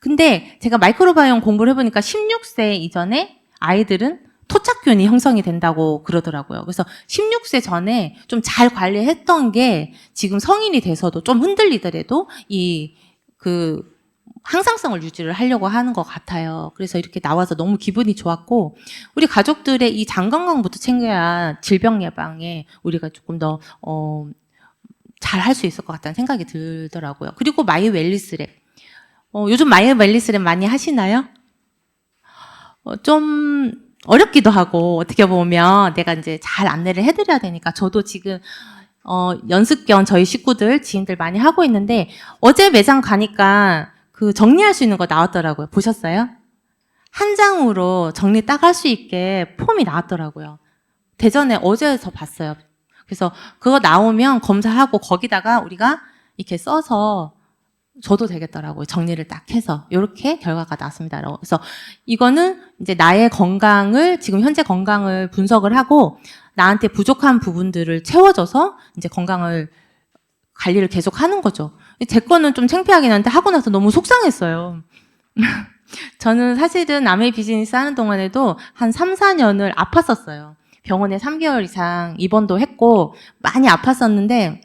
근데 제가 마이크로바이옴 공부를 해보니까 16세 이전에 아이들은 토착균이 형성이 된다고 그러더라고요. 그래서 16세 전에 좀 잘 관리했던 게 지금 성인이 돼서도 좀 흔들리더라도 항상성을 유지를 하려고 하는 것 같아요. 그래서 이렇게 나와서 너무 기분이 좋았고, 우리 가족들의 이 장 건강부터 챙겨야 질병 예방에 우리가 조금 더, 잘 할 수 있을 것 같다는 생각이 들더라고요. 그리고 마이 웰리스랩. 요즘 마이 웰리스랩 많이 하시나요? 좀 어렵기도 하고, 어떻게 보면 내가 이제 잘 안내를 해드려야 되니까, 저도 지금 연습 겸 저희 식구들, 지인들 많이 하고 있는데, 어제 매장 가니까 정리할 수 있는 거 나왔더라고요. 보셨어요? 한 장으로 정리 딱 할 수 있게 폼이 나왔더라고요. 대전에 어제서 봤어요. 그래서 그거 나오면 검사하고 거기다가 우리가 이렇게 써서 줘도 되겠더라고요. 정리를 딱 해서. 이렇게 결과가 나왔습니다. 그래서 이거는 이제 나의 건강을, 지금 현재 건강을 분석을 하고 나한테 부족한 부분들을 채워줘서 이제 건강을 관리를 계속 하는 거죠. 제 거는 좀 창피하긴 한데 하고 나서 너무 속상했어요. 저는 사실은 아메이 비즈니스 하는 동안에도 한 3, 4년을 아팠었어요. 병원에 3개월 이상 입원도 했고 많이 아팠었는데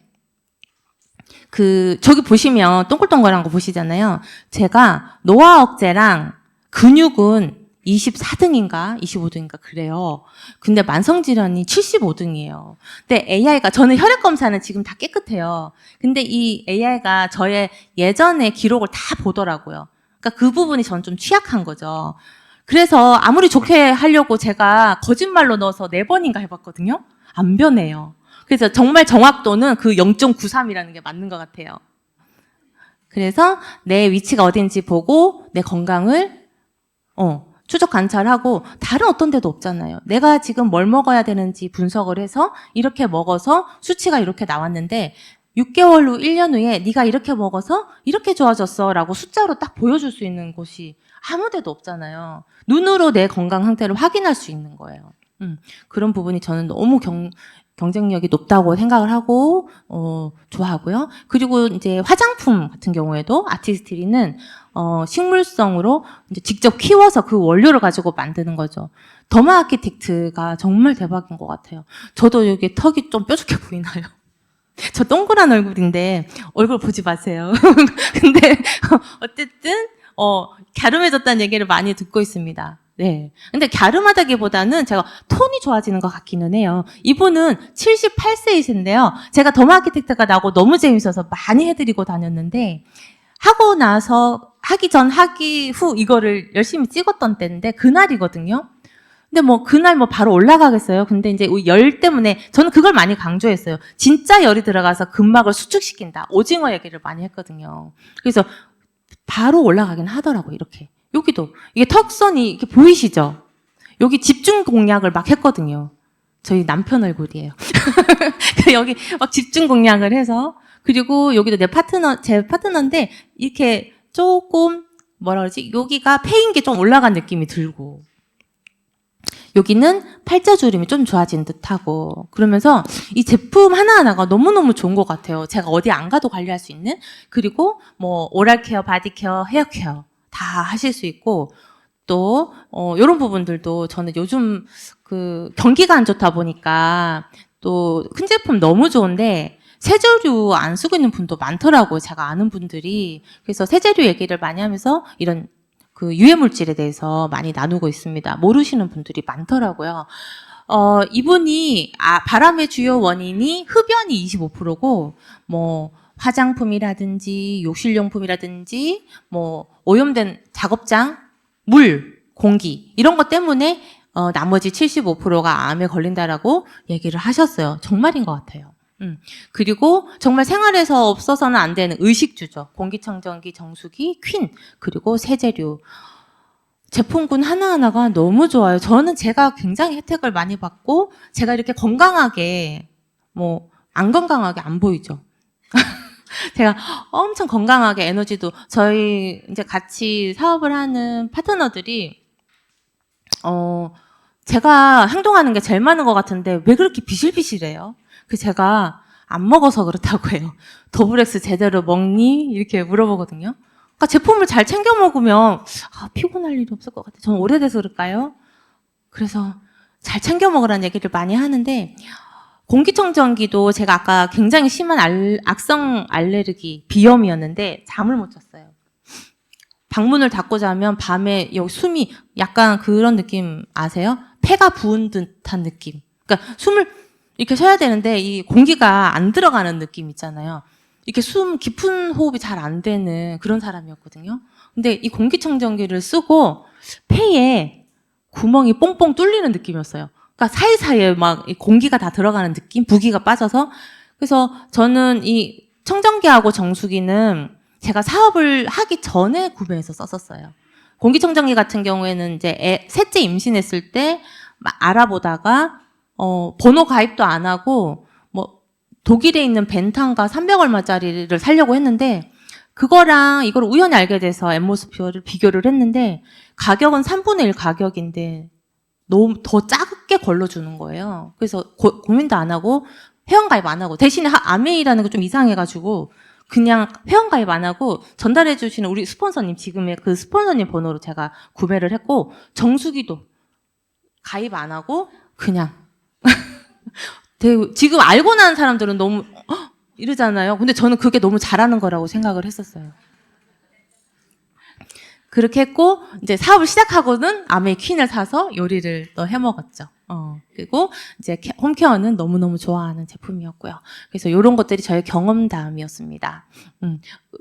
저기 보시면 동글동글한 거 보시잖아요. 제가 노화 억제랑 근육은 24등인가 25등인가 그래요. 근데 만성질환이 75등이에요. 근데 AI가, 저는 혈액 검사는 지금 다 깨끗해요. 근데 이 AI가 저의 예전의 기록을 다 보더라고요. 그러니까 그 부분이 저는 좀 취약한 거죠. 그래서 아무리 좋게 하려고 제가 거짓말로 넣어서 4번인가 해봤거든요. 안 변해요. 그래서 정말 정확도는 그 0.93이라는 게 맞는 것 같아요. 그래서 내 위치가 어딘지 보고 내 건강을 추적 관찰하고 다른 어떤 데도 없잖아요. 내가 지금 뭘 먹어야 되는지 분석을 해서 이렇게 먹어서 수치가 이렇게 나왔는데 6개월 후, 1년 후에 네가 이렇게 먹어서 이렇게 좋아졌어 라고 숫자로 딱 보여줄 수 있는 곳이 아무 데도 없잖아요. 눈으로 내 건강 상태를 확인할 수 있는 거예요. 그런 부분이 저는 너무 경쟁력이 높다고 생각을 하고 좋아하고요. 그리고 이제 화장품 같은 경우에도 아티스트리는 식물성으로 이제 직접 키워서 그 원료를 가지고 만드는 거죠. 더마 아키텍트가 정말 대박인 것 같아요. 저도 여기 턱이 좀 뾰족해 보이나요? 저 동그란 얼굴인데 얼굴 보지 마세요. 근데 어쨌든 갸름해졌다는 얘기를 많이 듣고 있습니다. 네. 근데 갸름하다기보다는 제가 톤이 좋아지는 것 같기는 해요. 이분은 78세이신데요. 제가 더마 아키텍트가 나고 너무 재밌어서 많이 해드리고 다녔는데 하고 나서 하기 전 하기 후 이거를 열심히 찍었던 때인데 그날이거든요. 근데 그날 바로 올라가겠어요. 근데 이제 열 때문에 저는 그걸 많이 강조했어요. 진짜 열이 들어가서 근막을 수축시킨다. 오징어 얘기를 많이 했거든요. 그래서 바로 올라가긴 하더라고요. 이렇게. 여기도 이게 턱선이 이렇게 보이시죠? 여기 집중 공략을 막 했거든요. 저희 남편 얼굴이에요. 여기 막 집중 공략을 해서 그리고 여기도 제 파트너인데 이렇게 조금 뭐라 그러지? 여기가 패인 게 좀 올라간 느낌이 들고 여기는 팔자주름이 좀 좋아진 듯하고 그러면서 이 제품 하나하나가 너무너무 좋은 것 같아요. 제가 어디 안 가도 관리할 수 있는 그리고 오랄케어, 바디케어, 헤어케어 다 하실 수 있고 또 이런 부분들도 저는 요즘 경기가 안 좋다 보니까 또 큰 제품 너무 좋은데 세제류 안 쓰고 있는 분도 많더라고요. 제가 아는 분들이. 그래서 세제류 얘기를 많이 하면서 이런 유해 물질에 대해서 많이 나누고 있습니다. 모르시는 분들이 많더라고요. 이분이 바람의 주요 원인이 흡연이 25%고 화장품이라든지 욕실용품이라든지 오염된 작업장, 물, 공기 이런 것 때문에 나머지 75%가 암에 걸린다라고 얘기를 하셨어요. 정말인 것 같아요. 그리고 정말 생활에서 없어서는 안 되는 의식주죠. 공기청정기, 정수기, 퀸, 그리고 세제류. 제품군 하나하나가 너무 좋아요. 저는 제가 굉장히 혜택을 많이 받고 제가 이렇게 건강하게 안 건강하게 안 보이죠. 제가 엄청 건강하게 에너지도 저희 이제 같이 사업을 하는 파트너들이 제가 행동하는 게 제일 많은 것 같은데 왜 그렇게 비실비실해요? 그 제가 안 먹어서 그렇다고 해요. 더블엑스 제대로 먹니? 이렇게 물어보거든요. 그러니까 제품을 잘 챙겨 먹으면 피곤할 일이 없을 것 같아요. 저는 오래돼서 그럴까요? 그래서 잘 챙겨 먹으라는 얘기를 많이 하는데 공기청정기도 제가 아까 굉장히 심한 악성 알레르기, 비염이었는데 잠을 못 잤어요. 방문을 닫고 자면 밤에 여기 숨이 약간 그런 느낌 아세요? 폐가 부은 듯한 느낌. 그러니까 숨을 이렇게 쉬어야 되는데 이 공기가 안 들어가는 느낌 있잖아요. 이렇게 숨 깊은 호흡이 잘 안 되는 그런 사람이었거든요. 근데 이 공기청정기를 쓰고 폐에 구멍이 뽕뽕 뚫리는 느낌이었어요. 그러니까 사이사이에 막 이 공기가 다 들어가는 느낌, 부기가 빠져서. 그래서 저는 이 청정기하고 정수기는 제가 사업을 하기 전에 구매해서 썼었어요. 공기청정기 같은 경우에는 이제 셋째 임신했을 때 알아보다가 번호 가입도 안 하고 뭐 독일에 있는 벤탄가 300 얼마짜리를 사려고 했는데 그거랑 이걸 우연히 알게 돼서 엠모스피어를 비교를 했는데 가격은 3분의 1 가격인데 너무 더 작게 걸러주는 거예요. 그래서 고민도 안 하고 회원가입 안 하고 대신에 아메이라는 거 좀 이상해가지고 그냥 회원가입 안 하고 전달해 주시는 우리 스폰서님 지금의 그 스폰서님 번호로 제가 구매를 했고 정수기도 가입 안 하고 그냥 지금 알고 난 사람들은 너무 이러잖아요. 근데 저는 그게 너무 잘하는 거라고 생각을 했었어요. 그렇게 했고 이제 사업을 시작하고는 아메이 퀸을 사서 요리를 또 해먹었죠. 그리고 이제 홈케어는 너무너무 좋아하는 제품이었고요. 그래서 이런 것들이 저의 경험담이었습니다.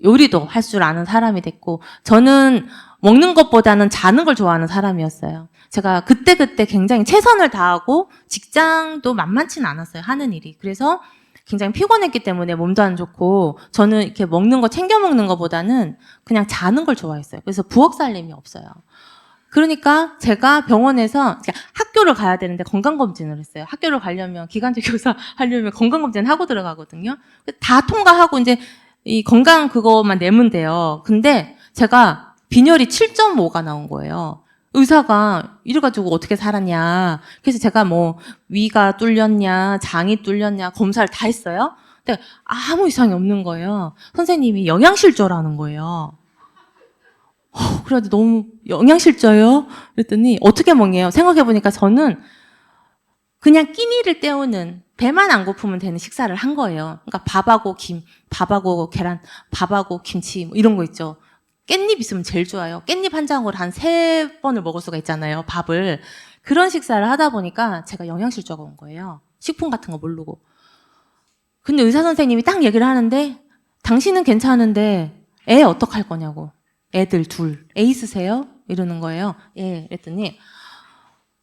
요리도 할 줄 아는 사람이 됐고 저는 먹는 것보다는 자는 걸 좋아하는 사람이었어요. 제가 그때그때 굉장히 최선을 다하고 직장도 만만치는 않았어요. 하는 일이. 그래서 굉장히 피곤했기 때문에 몸도 안 좋고 저는 이렇게 먹는 거 챙겨 먹는 것보다는 그냥 자는 걸 좋아했어요. 그래서 부엌 살림이 없어요. 그러니까 제가 병원에서 학교를 가야 되는데 건강검진을 했어요. 학교를 가려면 기간제 교사 하려면 건강검진 하고 들어가거든요. 다 통과하고 이제 이 건강 그거만 내면 돼요. 근데 제가 빈혈이 7.5가 나온 거예요. 의사가 이래가지고 어떻게 살았냐. 그래서 제가 뭐 위가 뚫렸냐, 장이 뚫렸냐 검사를 다 했어요. 근데 아무 이상이 없는 거예요. 선생님이 영양실조라는 거예요. 그래도 너무 영양실조요? 그랬더니 어떻게 먹냐요? 생각해보니까 저는 그냥 끼니를 때우는 배만 안 고프면 되는 식사를 한 거예요. 그러니까 밥하고 김, 밥하고 계란, 밥하고 김치 뭐 이런 거 있죠. 깻잎 있으면 제일 좋아요. 깻잎 한 장으로 한 3번을 먹을 수가 있잖아요. 밥을. 그런 식사를 하다 보니까 제가 영양실조가 온 거예요. 식품 같은 거 모르고. 근데 의사 선생님이 딱 얘기를 하는데 당신은 괜찮은데 애 어떡할 거냐고. 애들 둘. 애 있으세요? 이러는 거예요. 예. 그랬더니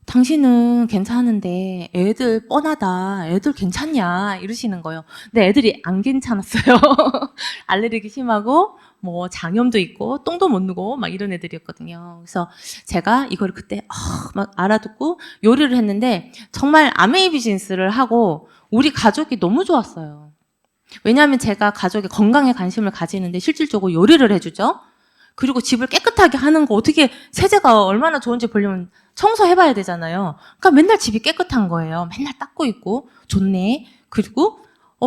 당신은 괜찮은데 애들 뻔하다. 애들 괜찮냐? 이러시는 거예요. 근데 애들이 안 괜찮았어요. 알레르기 심하고 뭐 장염도 있고 똥도 못 누고 막 이런 애들이었거든요. 그래서 제가 이걸 그때 막 알아듣고 요리를 했는데 정말 아메이 비즈니스를 하고 우리 가족이 너무 좋았어요. 왜냐하면 제가 가족의 건강에 관심을 가지는데 실질적으로 요리를 해주죠. 그리고 집을 깨끗하게 하는 거 어떻게 세제가 얼마나 좋은지 보려면 청소해봐야 되잖아요. 그러니까 맨날 집이 깨끗한 거예요. 맨날 닦고 있고 좋네. 그리고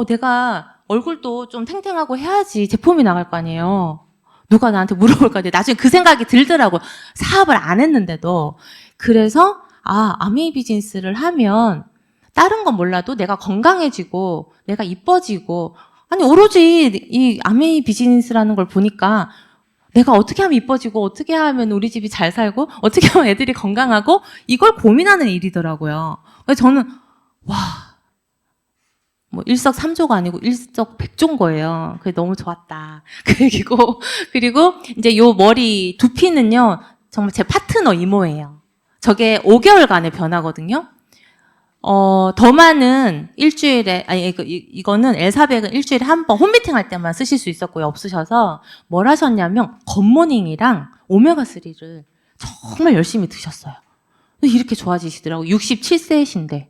내가 얼굴도 좀 탱탱하고 해야지 제품이 나갈 거 아니에요. 누가 나한테 물어볼 거 아니에요. 나중에 그 생각이 들더라고. 사업을 안 했는데도. 그래서 아메이 비즈니스를 하면 다른 건 몰라도 내가 건강해지고 내가 이뻐지고 아니 오로지 이 아메이 비즈니스라는 걸 보니까 내가 어떻게 하면 이뻐지고 어떻게 하면 우리 집이 잘 살고 어떻게 하면 애들이 건강하고 이걸 고민하는 일이더라고요. 그래서 저는 뭐 일석삼조가 아니고 일석백조인 거예요. 그게 너무 좋았다. 그리고 이제 요 머리 두피는요 정말 제 파트너 이모예요. 저게 5개월간의 변화거든요. 더마는 일주일에, 이거는 엘사백은 일주일에 한 번 홈미팅 할 때만 쓰실 수 있었고요. 없으셔서 뭘 하셨냐면, 굿모닝이랑 오메가3를 정말 열심히 드셨어요. 이렇게 좋아지시더라고요. 67세이신데.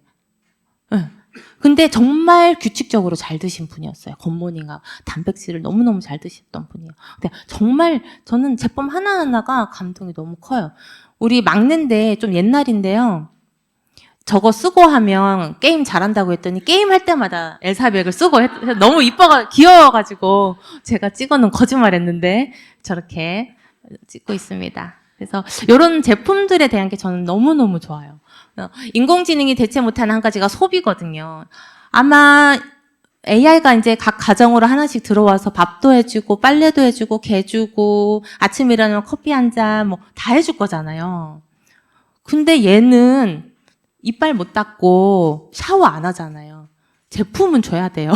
네. 근데 정말 규칙적으로 잘 드신 분이었어요. 굿모닝하고 단백질을 너무너무 잘 드셨던 분이에요. 근데 정말 저는 제품 하나하나가 감동이 너무 커요. 우리 막내인데 좀 옛날인데요. 저거 쓰고 하면 게임 잘한다고 했더니 게임 할 때마다 엘사백을 쓰고 너무 귀여워가지고 제가 찍어놓은 거짓말했는데 저렇게 찍고 있습니다. 그래서 이런 제품들에 대한 게 저는 너무너무 좋아요. 인공지능이 대체 못하는 한 가지가 소비거든요. 아마 AI가 이제 각 가정으로 하나씩 들어와서 밥도 해주고 빨래도 해주고 개 주고 아침에 일어나면 커피 한 잔 뭐 다 해줄 거잖아요. 근데 얘는 이빨 못 닦고 샤워 안 하잖아요. 제품은 줘야 돼요.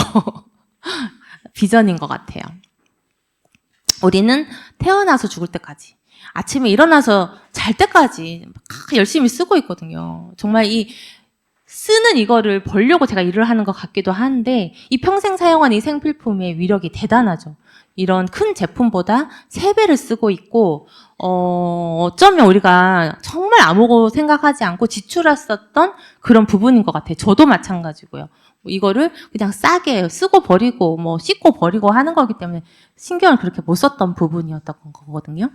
비전인 것 같아요. 우리는 태어나서 죽을 때까지, 아침에 일어나서 잘 때까지 열심히 쓰고 있거든요. 정말 이 쓰는 이거를 벌려고 제가 일을 하는 것 같기도 한데 이 평생 사용한 이 생필품의 위력이 대단하죠. 이런 큰 제품보다 3배를 쓰고 있고 어쩌면 우리가 정말 아무것도 생각하지 않고 지출했었던 그런 부분인 것 같아요. 저도 마찬가지고요. 이거를 그냥 싸게 쓰고 버리고 뭐 씻고 버리고 하는 거기 때문에 신경을 그렇게 못 썼던 부분이었던 거거든요.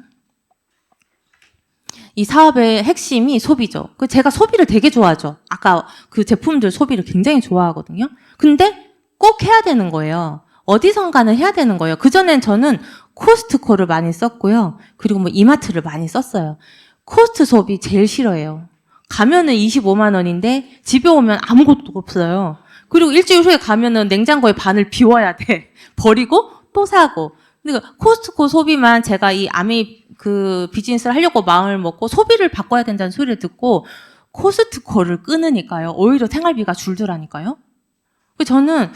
이 사업의 핵심이 소비죠. 제가 소비를 되게 좋아하죠. 아까 그 제품들 소비를 굉장히 좋아하거든요. 근데 꼭 해야 되는 거예요. 어디선가는 해야 되는 거예요. 그전엔 저는 코스트코를 많이 썼고요. 그리고 뭐 이마트를 많이 썼어요. 코스트 소비 제일 싫어해요. 가면은 25만 원인데 집에 오면 아무것도 없어요. 그리고 일주일 후에 가면은 냉장고에 반을 비워야 돼. 버리고 또 사고. 그러니까 코스트코 소비만 제가 이 아메이 그 비즈니스를 하려고 마음을 먹고 소비를 바꿔야 된다는 소리를 듣고 코스트코를 끊으니까요. 오히려 생활비가 줄더라니까요. 저는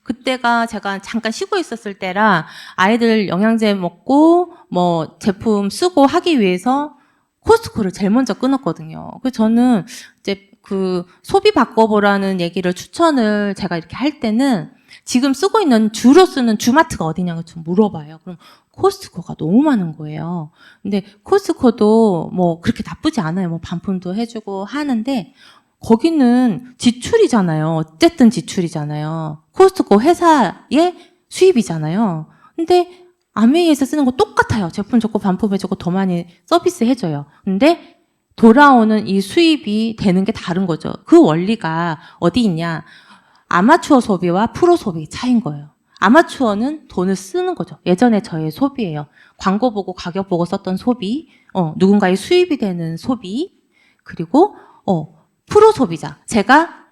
그때가 제가 잠깐 쉬고 있었을 때라 아이들 영양제 먹고 뭐 제품 쓰고 하기 위해서 코스트코를 제일 먼저 끊었거든요. 그래서 저는 이제 그 소비 바꿔보라는 얘기를 추천을 제가 이렇게 할 때는 지금 쓰고 있는 주로 쓰는 주마트가 어디냐고 좀 물어봐요. 그럼 코스트코가 너무 많은 거예요. 근데 코스트코도 뭐 그렇게 나쁘지 않아요. 뭐 반품도 해주고 하는데 거기는 지출이잖아요. 어쨌든 지출이잖아요. 코스트코 회사의 수입이잖아요. 근데 아메이에서 쓰는 거 똑같아요. 제품 좋고 반품해주고 더 많이 서비스 해줘요. 근데 돌아오는 이 수입이 되는 게 다른 거죠. 그 원리가 어디 있냐. 아마추어 소비와 프로 소비 차이인 거예요. 아마추어는 돈을 쓰는 거죠. 예전에 저의 소비예요. 광고 보고 가격 보고 썼던 소비, 누군가의 수입이 되는 소비, 그리고 프로 소비자. 제가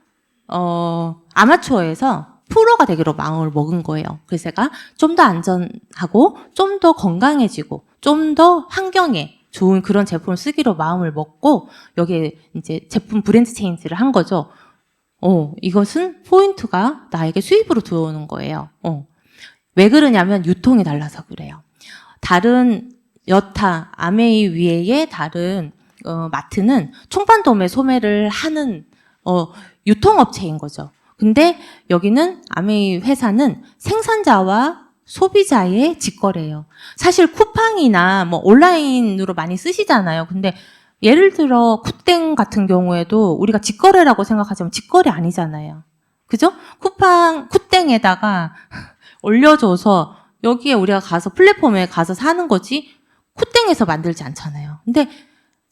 아마추어에서 프로가 되기로 마음을 먹은 거예요. 그래서 제가 좀 더 안전하고 좀 더 건강해지고 좀 더 환경에 좋은 그런 제품을 쓰기로 마음을 먹고 여기에 이제 제품 브랜드 체인지를 한 거죠. 이것은 포인트가 나에게 수입으로 들어오는 거예요. 왜 그러냐면 유통이 달라서 그래요. 다른 여타, 아메이 위에의 다른 마트는 총반도매 소매를 하는 유통업체인 거죠. 근데 여기는 아메이 회사는 생산자와 소비자의 직거래예요. 사실 쿠팡이나 뭐 온라인으로 많이 쓰시잖아요. 근데 예를 들어 쿠땡 같은 경우에도 우리가 직거래라고 생각하지만 직거래 아니잖아요. 그죠? 쿠땡에다가 올려줘서 여기에 우리가 가서 플랫폼에 가서 사는 거지 쿠땡에서 만들지 않잖아요. 근데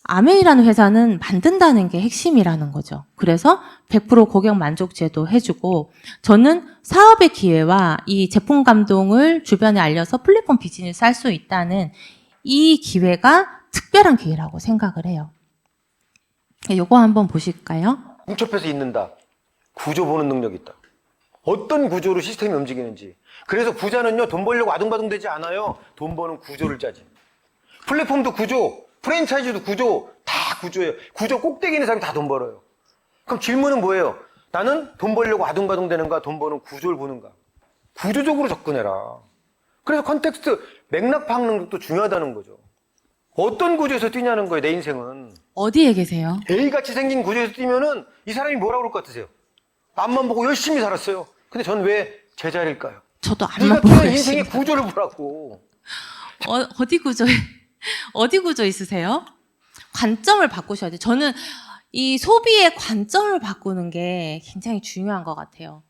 아메이라는 회사는 만든다는 게 핵심이라는 거죠. 그래서 100% 고객 만족제도 해주고 저는 사업의 기회와 이 제품 감동을 주변에 알려서 플랫폼 비즈니스 할 수 있다는 이 기회가 특별한 기회라고 생각을 해요. 요거 한번 보실까요? 뭉쳐펴서 있는다. 구조 보는 능력이 있다. 어떤 구조로 시스템이 움직이는지. 그래서 부자는요, 돈 벌려고 아둥바둥 되지 않아요. 돈 버는 구조를 짜지. 플랫폼도 구조, 프랜차이즈도 구조, 다 구조예요. 구조 꼭대기 있는 사람이 다 돈 벌어요. 그럼 질문은 뭐예요? 나는 돈 벌려고 아둥바둥 되는가, 돈 버는 구조를 보는가? 구조적으로 접근해라. 그래서 컨텍스트, 맥락 파악 능력도 중요하다는 거죠. 어떤 구조에서 뛰냐는 거예요, 내 인생은. 어디에 계세요? A같이 생긴 구조에서 뛰면은 이 사람이 뭐라고 그럴 것 같으세요? 앞만 보고 열심히 살았어요. 근데 전 왜 제자리일까요? 저도 네가 안만 보고 뛰는 열심히 인생의 구조를 보라고. 어디 구조 있으세요? 관점을 바꾸셔야 돼요. 저는 이 소비의 관점을 바꾸는 게 굉장히 중요한 것 같아요.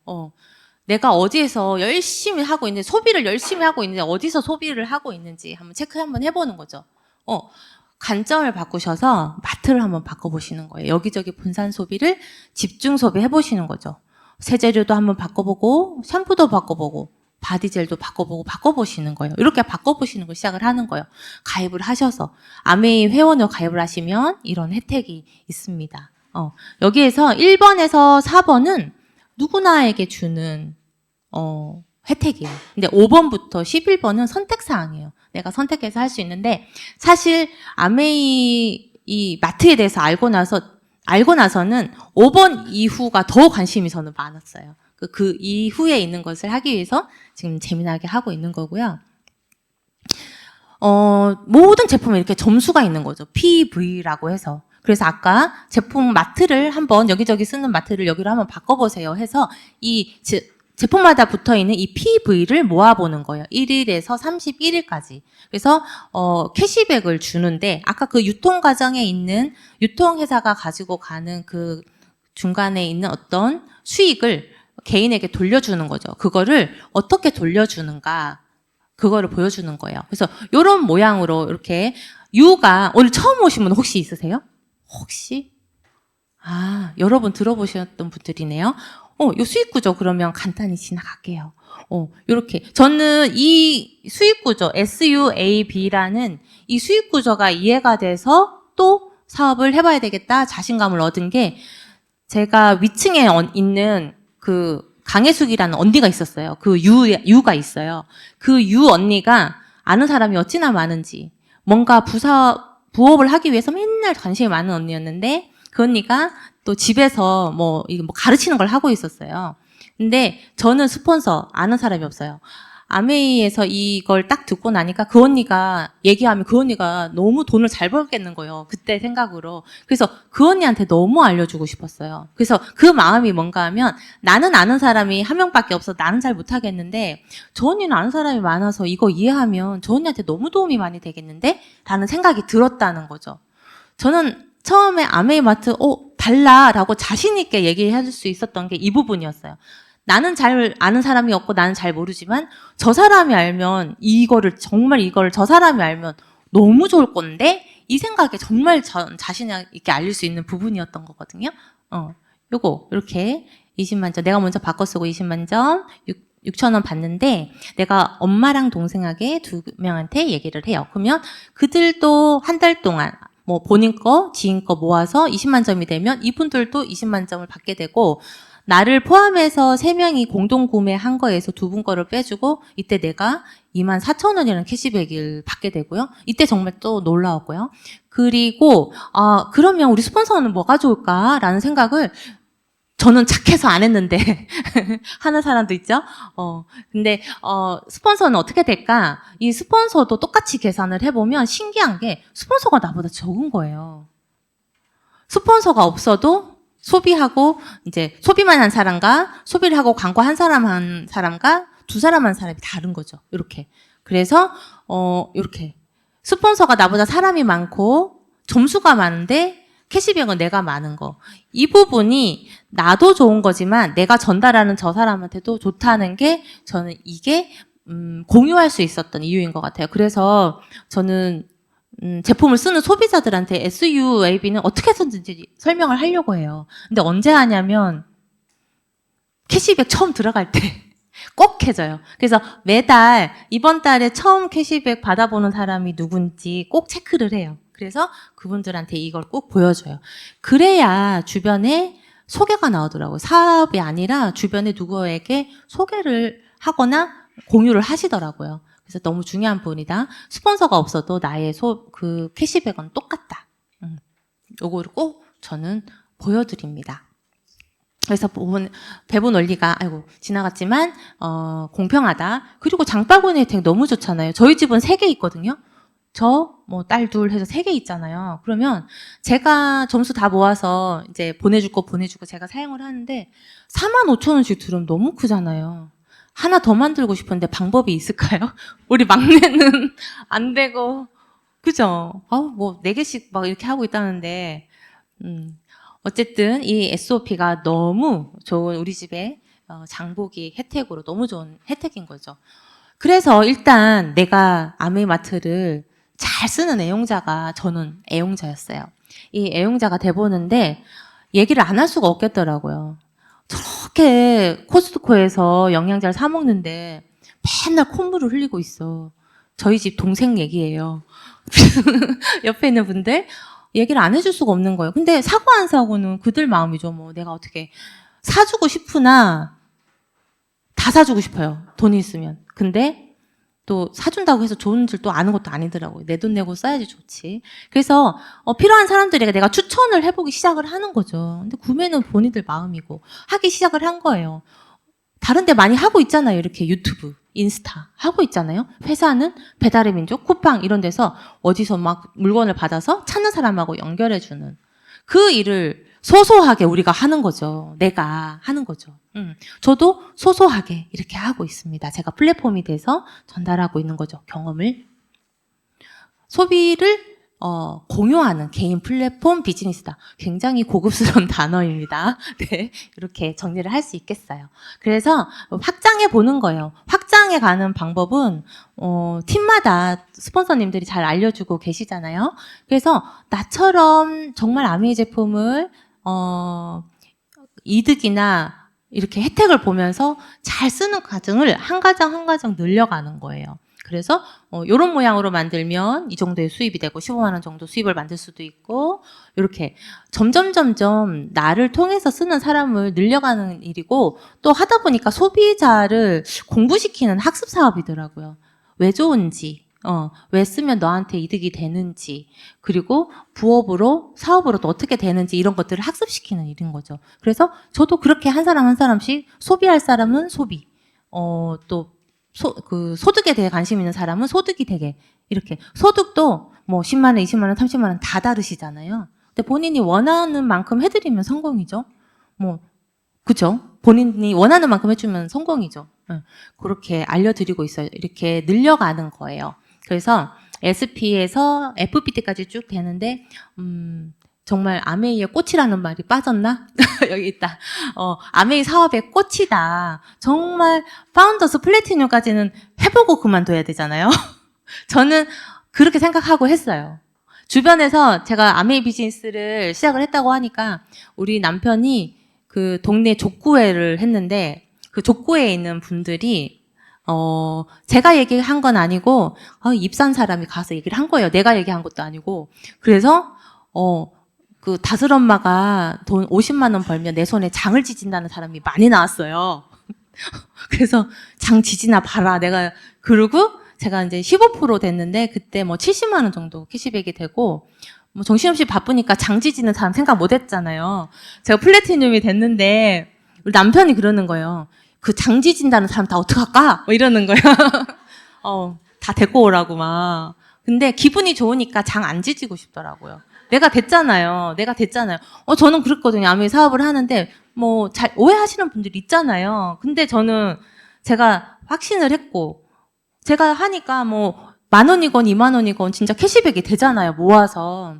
내가 어디에서 열심히 하고 있는지, 소비를 열심히 하고 있는지, 어디서 소비를 하고 있는지 한번 체크 한번 해보는 거죠. 관점을 바꾸셔서 마트를 한번 바꿔보시는 거예요. 여기저기 분산 소비를 집중 소비해보시는 거죠. 세제류도 한번 바꿔보고 샴푸도 바꿔보고 바디젤도 바꿔보시는 거예요. 이렇게 바꿔보시는 걸 시작을 하는 거예요. 가입을 하셔서 아메이 회원으로 가입을 하시면 이런 혜택이 있습니다. 여기에서 1번에서 4번은 누구나에게 주는 혜택이에요. 근데 5번부터 11번은 선택사항이에요. 내가 선택해서 할 수 있는데, 사실 아메이 이 마트에 대해서 알고 나서는 5번 이후가 더 관심이 저는 많았어요. 그 이후에 있는 것을 하기 위해서 지금 재미나게 하고 있는 거고요. 모든 제품에 이렇게 점수가 있는 거죠. PV라고 해서. 그래서 아까 제품 마트를 한번 여기저기 쓰는 마트를 여기로 한번 바꿔보세요 해서 이 제품마다 붙어있는 이 PV를 모아보는 거예요. 1일에서 31일까지. 그래서 캐시백을 주는데 아까 그 유통 과정에 있는 유통회사가 가지고 가는 그 중간에 있는 어떤 수익을 개인에게 돌려주는 거죠. 그거를 어떻게 돌려주는가 그거를 보여주는 거예요. 그래서 이런 모양으로 이렇게 U가 오늘 처음 오신 분 혹시 있으세요? 혹시? 여러분 들어보셨던 분들이네요. 요 수익 구조 그러면 간단히 지나갈게요. 요렇게. 저는 이 수익 구조, SUAB라는 이 수익 구조가 이해가 돼서 또 사업을 해봐야 되겠다 자신감을 얻은 게 제가 위층에 있는 그 강혜숙이라는 언니가 있었어요. 그 유가 있어요. 그 유 언니가 아는 사람이 어찌나 많은지 뭔가 부업을 하기 위해서 맨날 관심이 많은 언니였는데 그 언니가 또 집에서 뭐 가르치는 걸 하고 있었어요. 근데 저는 스폰서 아는 사람이 없어요. 아메이에서 이걸 딱 듣고 나니까 그 언니가 얘기하면 그 언니가 너무 돈을 잘 벌겠는 거예요. 그때 생각으로. 그래서 그 언니한테 너무 알려주고 싶었어요. 그래서 그 마음이 뭔가 하면 나는 아는 사람이 한 명밖에 없어서 나는 잘 못하겠는데 저 언니는 아는 사람이 많아서 이거 이해하면 저 언니한테 너무 도움이 많이 되겠는데? 라는 생각이 들었다는 거죠. 저는 처음에 아메이 마트 달라 라고 자신 있게 얘기할 수 있었던 게 이 부분이었어요. 나는 잘 아는 사람이 없고 나는 잘 모르지만 저 사람이 알면 이거를 저 사람이 알면 너무 좋을 건데 이 생각에 정말 자신 있게 알릴 수 있는 부분이었던 거거든요. 요거 이렇게 20만 점 내가 먼저 바꿔 쓰고 20만 점 6,000원 받는데 내가 엄마랑 동생에게 2명한테 얘기를 해요. 그러면 그들도 한 달 동안 뭐 본인 거, 지인 거 모아서 20만 점이 되면 이분들도 20만 점을 받게 되고 나를 포함해서 3명이 공동 구매한 거에서 2분 거를 빼주고 이때 내가 24,000원이라는 캐시백을 받게 되고요. 이때 정말 또 놀라웠고요. 그리고 그러면 우리 스폰서는 뭐가 좋을까라는 생각을 저는 착해서 안 했는데 하는 사람도 있죠. 근데 스폰서는 어떻게 될까? 이 스폰서도 똑같이 계산을 해보면 신기한 게 스폰서가 나보다 적은 거예요. 스폰서가 없어도 소비하고 이제 소비만 한 사람과 소비를 하고 광고 한 사람과 2사람 한 사람이 다른 거죠. 이렇게. 그래서 이렇게 스폰서가 나보다 사람이 많고 점수가 많은데 캐시백은 내가 많은 거. 이 부분이 나도 좋은 거지만 내가 전달하는 저 사람한테도 좋다는 게 저는 이게 공유할 수 있었던 이유인 것 같아요. 그래서 저는 제품을 쓰는 소비자들한테 SUAB는 어떻게 해서든지 설명을 하려고 해요. 근데 언제 하냐면 캐시백 처음 들어갈 때 꼭 해줘요. 그래서 매달 이번 달에 처음 캐시백 받아보는 사람이 누군지 꼭 체크를 해요. 그래서 그분들한테 이걸 꼭 보여줘요. 그래야 주변에 소개가 나오더라고요. 사업이 아니라 주변에 누구에게 소개를 하거나 공유를 하시더라고요. 그래서 너무 중요한 부분이다. 스폰서가 없어도 나의 그 캐시백은 똑같다. 요거를 꼭 저는 보여드립니다. 그래서 배분 원리가 지나갔지만 공평하다. 그리고 장바구니 혜택 너무 좋잖아요. 저희 집은 3개 있거든요. 딸 둘 해서 3개 있잖아요. 그러면 제가 점수 다 모아서 이제 보내주고 제가 사용을 하는데 45,000원씩 들으면 너무 크잖아요. 하나 더 만들고 싶은데 방법이 있을까요? 우리 막내는 안 되고, 그죠? 4개씩 막 이렇게 하고 있다는데, 어쨌든 이 SOP가 너무 좋은 우리 집의 장보기 혜택으로 너무 좋은 혜택인 거죠. 그래서 일단 내가 아메이마트를 잘 쓰는 애용자가 저는 애용자였어요. 이 애용자가 돼보는데 얘기를 안 할 수가 없겠더라고요. 저렇게 코스트코에서 영양제를 사 먹는데 맨날 콧물을 흘리고 있어. 저희 집 동생 얘기예요. 옆에 있는 분들 얘기를 안 해줄 수가 없는 거예요. 근데 사고 안 사고는 그들 마음이죠. 뭐 내가 어떻게 사주고 싶으나 다 사주고 싶어요. 돈이 있으면. 근데 또 사준다고 해서 좋은 줄 또 아는 것도 아니더라고요. 내 돈 내고 써야지 좋지. 그래서 필요한 사람들에게 내가 추천을 해보기 시작을 하는 거죠. 근데 구매는 본인들 마음이고 하기 시작을 한 거예요. 다른 데 많이 하고 있잖아요. 이렇게 유튜브, 인스타 하고 있잖아요. 회사는 배달의 민족, 쿠팡 이런 데서 어디서 막 물건을 받아서 찾는 사람하고 연결해주는 그 일을 소소하게 우리가 하는 거죠. 내가 하는 거죠. 저도 소소하게 이렇게 하고 있습니다. 제가 플랫폼이 돼서 전달하고 있는 거죠. 경험을. 소비를 공유하는 개인 플랫폼 비즈니스다. 굉장히 고급스러운 단어입니다. 네, 이렇게 정리를 할 수 있겠어요. 그래서 확장해 보는 거예요. 확장해 가는 방법은 팀마다 스폰서님들이 잘 알려주고 계시잖아요. 그래서 나처럼 정말 아메이 제품을 이득이나 이렇게 혜택을 보면서 잘 쓰는 과정을 한 가정 한 가정 늘려가는 거예요. 그래서 이런 모양으로 만들면 이 정도의 수입이 되고 15만 원 정도 수입을 만들 수도 있고 이렇게 점점 나를 통해서 쓰는 사람을 늘려가는 일이고 또 하다 보니까 소비자를 공부시키는 학습 사업이더라고요. 왜 좋은지, 왜 쓰면 너한테 이득이 되는지 그리고 부업으로 사업으로 또 어떻게 되는지 이런 것들을 학습시키는 일인 거죠. 그래서 저도 그렇게 한 사람 한 사람씩 소비할 사람은 소비, 또 소득에 대해 관심 있는 사람은 소득이 되게 이렇게 소득도 뭐 10만 원, 20만 원, 30만 원 다 다르시잖아요. 근데 본인이 원하는 만큼 해드리면 성공이죠. 뭐 그죠? 본인이 원하는 만큼 해주면 성공이죠. 그렇게 알려드리고 있어요. 이렇게 늘려가는 거예요. 그래서 SP에서 FPT까지 쭉 되는데 정말 아메이의 꽃이라는 말이 빠졌나? 여기 있다. 아메이 사업의 꽃이다. 정말 파운더스 플래티늄까지는 해보고 그만둬야 되잖아요. 저는 그렇게 생각하고 했어요. 주변에서 제가 아메이 비즈니스를 시작을 했다고 하니까 우리 남편이 그 동네 족구회를 했는데 그 족구회에 있는 분들이 제가 얘기한 건 아니고 입산 사람이 가서 얘기를 한 거예요. 내가 얘기한 것도 아니고. 그래서 그 다슬엄마가 돈 50만 원 벌면 내 손에 장을 지진다는 사람이 많이 나왔어요. 그래서 장 지지나 봐라. 그러고 제가 이제 15% 됐는데 그때 뭐 70만 원 정도 캐시백이 되고 뭐 정신없이 바쁘니까 장 지지는 사람 생각 못 했잖아요. 제가 플래티늄이 됐는데 우리 남편이 그러는 거예요. 그 장 지진다는 사람 다 어떡할까? 뭐 이러는 거예요. 다 데리고 오라고 막. 근데 기분이 좋으니까 장 안 지지고 싶더라고요. 내가 됐잖아요. 저는 그랬거든요. 아무리 사업을 하는데, 뭐, 잘 오해하시는 분들이 있잖아요. 근데 저는 제가 확신을 했고, 제가 하니까 뭐, 10,000원이건 20,000원이건 진짜 캐시백이 되잖아요. 모아서.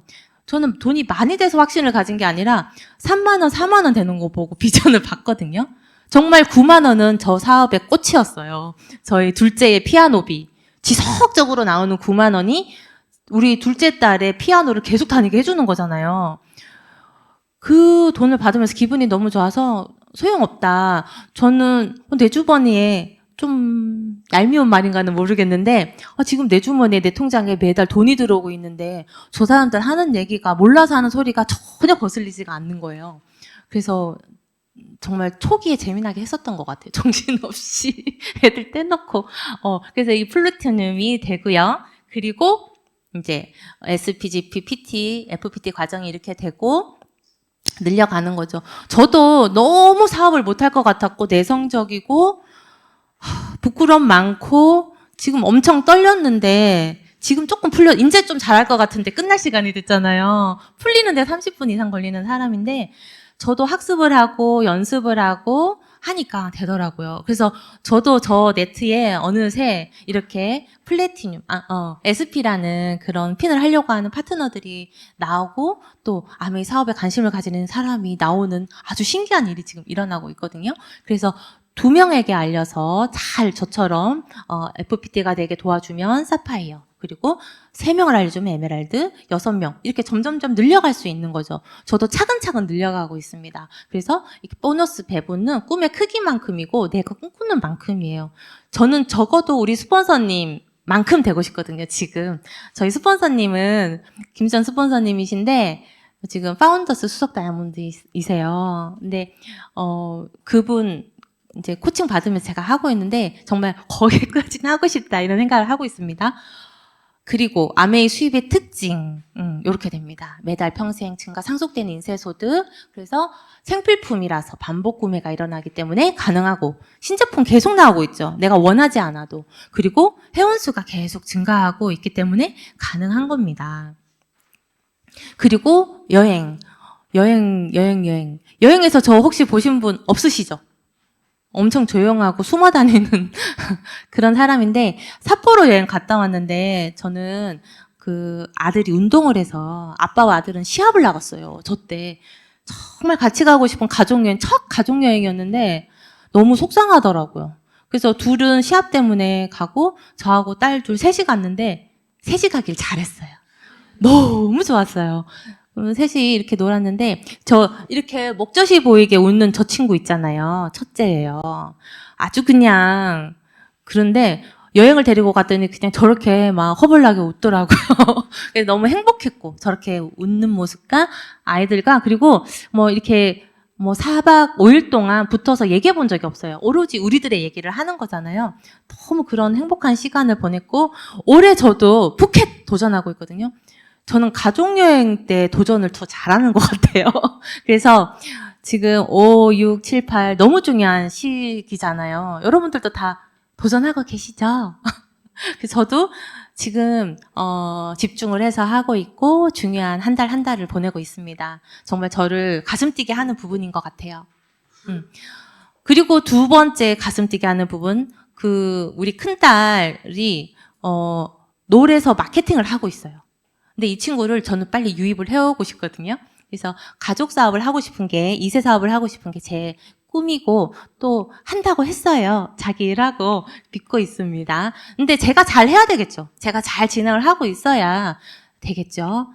저는 돈이 많이 돼서 확신을 가진 게 아니라 3만 원, 4만 원 되는 거 보고 비전을 봤거든요. 정말 9만 원은 저 사업의 꽃이었어요. 저희 둘째의 피아노비. 지속적으로 나오는 9만 원이 우리 둘째 딸의 피아노를 계속 다니게 해주는 거잖아요. 그 돈을 받으면서 기분이 너무 좋아서 소용없다. 저는 내 주머니에 좀 얄미운 말인가는 모르겠는데 지금 내 주머니에 내 통장에 매달 돈이 들어오고 있는데 저 사람들 하는 얘기가 몰라서 하는 소리가 전혀 거슬리지가 않는 거예요. 그래서 정말 초기에 재미나게 했었던 것 같아요. 정신없이 애들 떼놓고 그래서 이 플루티늄이 되고요. 그리고 이제 SPGP, PT, FPT 과정이 이렇게 되고 늘려가는 거죠. 저도 너무 사업을 못할 것 같았고 내성적이고 부끄럼 많고 지금 엄청 떨렸는데 지금 조금 이제 좀 잘할 것 같은데 끝날 시간이 됐잖아요. 풀리는데 30분 이상 걸리는 사람인데 저도 학습을 하고 연습을 하고 하니까 되더라고요. 그래서 저도 저 네트에 어느새 이렇게 플래티늄, SP라는 그런 핀을 하려고 하는 파트너들이 나오고 또 아메이 사업에 관심을 가지는 사람이 나오는 아주 신기한 일이 지금 일어나고 있거든요. 그래서 2명에게 알려서 잘 저처럼 FPT가 되게 도와주면 사파이어, 그리고 3명을 알려주면 에메랄드, 6명 이렇게 점점점 늘려갈 수 있는 거죠. 저도 차근차근 늘려가고 있습니다. 그래서 이렇게 보너스 배분은 꿈의 크기만큼이고 내가 꿈꾸는 만큼이에요. 저는 적어도 우리 스폰서님 만큼 되고 싶거든요, 지금. 저희 스폰서님은 김전 스폰서님이신데 지금 파운더스 수석 다이아몬드이세요. 근데 그분 이제 코칭 받으면서 제가 하고 있는데 정말 거기까지는 하고 싶다 이런 생각을 하고 있습니다. 그리고 아메이 수입의 특징 이렇게 됩니다. 매달 평생 증가 상속되는 인쇄소득, 그래서 생필품이라서 반복 구매가 일어나기 때문에 가능하고 신제품 계속 나오고 있죠. 내가 원하지 않아도. 그리고 회원수가 계속 증가하고 있기 때문에 가능한 겁니다. 그리고 여행에서 저 혹시 보신 분 없으시죠? 엄청 조용하고 숨어 다니는 그런 사람인데 삿포로 여행 갔다 왔는데 저는 그 아들이 운동을 해서 아빠와 아들은 시합을 나갔어요. 저 때 정말 같이 가고 싶은 가족여행, 첫 가족여행이었는데 너무 속상하더라고요. 그래서 둘은 시합 때문에 가고 저하고 딸 둘 셋이 갔는데 셋이 가길 잘했어요. 너무 좋았어요. 셋이 이렇게 놀았는데 저 이렇게 목젖이 보이게 웃는 저 친구 있잖아요. 첫째예요. 아주 그냥 그런데 여행을 데리고 갔더니 그냥 저렇게 막 허벌나게 웃더라고요. 그래서 너무 행복했고 저렇게 웃는 모습과 아이들과 그리고 뭐 이렇게 뭐 4박 5일 동안 붙어서 얘기해 본 적이 없어요. 오로지 우리들의 얘기를 하는 거잖아요. 너무 그런 행복한 시간을 보냈고 올해 저도 푸켓 도전하고 있거든요. 저는 가족여행 때 도전을 더 잘하는 것 같아요. 그래서 지금 5, 6, 7, 8 너무 중요한 시기잖아요. 여러분들도 다 도전하고 계시죠? 그래서 저도 지금 집중을 해서 하고 있고 중요한 한 달 한 달을 보내고 있습니다. 정말 저를 가슴 뛰게 하는 부분인 것 같아요. 그리고 두 번째 가슴 뛰게 하는 부분, 우리 큰딸이 놀에서 마케팅을 하고 있어요. 근데 이 친구를 저는 빨리 유입을 해오고 싶거든요. 그래서 가족 사업을 하고 싶은 게, 2세 사업을 하고 싶은 게 제 꿈이고 또 한다고 했어요. 자기 일하고 믿고 있습니다. 근데 제가 잘 해야 되겠죠. 제가 잘 진행을 하고 있어야 되겠죠.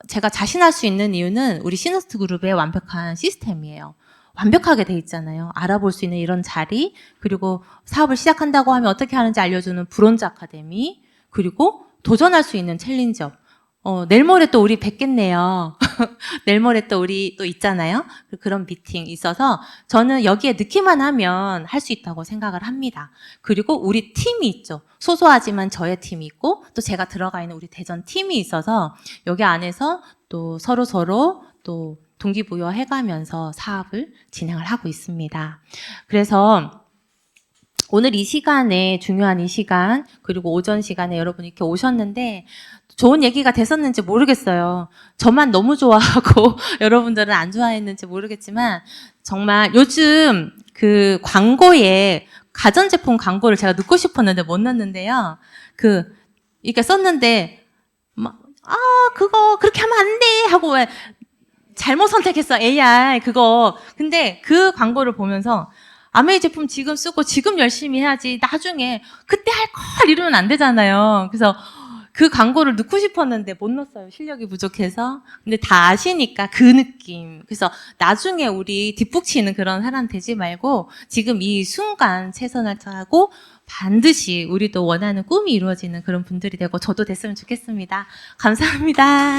제가 자신할 수 있는 이유는 우리 시너스트 그룹의 완벽한 시스템이에요. 완벽하게 돼 있잖아요. 알아볼 수 있는 이런 자리, 그리고 사업을 시작한다고 하면 어떻게 하는지 알려주는 브론즈 아카데미, 그리고 도전할 수 있는 챌린지업. 내일 모레 또 우리 뵙겠네요. 내일 모레 또 우리 또 있잖아요. 그런 미팅 있어서 저는 여기에 넣기만 하면 할 수 있다고 생각을 합니다. 그리고 우리 팀이 있죠. 소소하지만 저의 팀이 있고 또 제가 들어가 있는 우리 대전 팀이 있어서 여기 안에서 또 서로 또 동기부여 해가면서 사업을 진행을 하고 있습니다. 그래서 오늘 이 시간에, 중요한 이 시간, 그리고 오전 시간에 여러분 이렇게 오셨는데 좋은 얘기가 됐었는지 모르겠어요. 저만 너무 좋아하고 여러분들은 안 좋아했는지 모르겠지만 정말 요즘 그 광고에 가전제품 광고를 제가 넣고 싶었는데 못 넣었는데요. 이렇게 썼는데 그거 그렇게 하면 안 돼 하고 왜 잘못 선택했어 AI 그거. 근데 그 광고를 보면서 아메이 제품 지금 쓰고 지금 열심히 해야지 나중에 그때 할 걸 이러면 안 되잖아요. 그래서 그 광고를 넣고 싶었는데 못 넣었어요. 실력이 부족해서. 근데 다 아시니까 그 느낌. 그래서 나중에 우리 뒷북치는 그런 사람 되지 말고 지금 이 순간 최선을 다하고 반드시 우리도 원하는 꿈이 이루어지는 그런 분들이 되고 저도 됐으면 좋겠습니다. 감사합니다.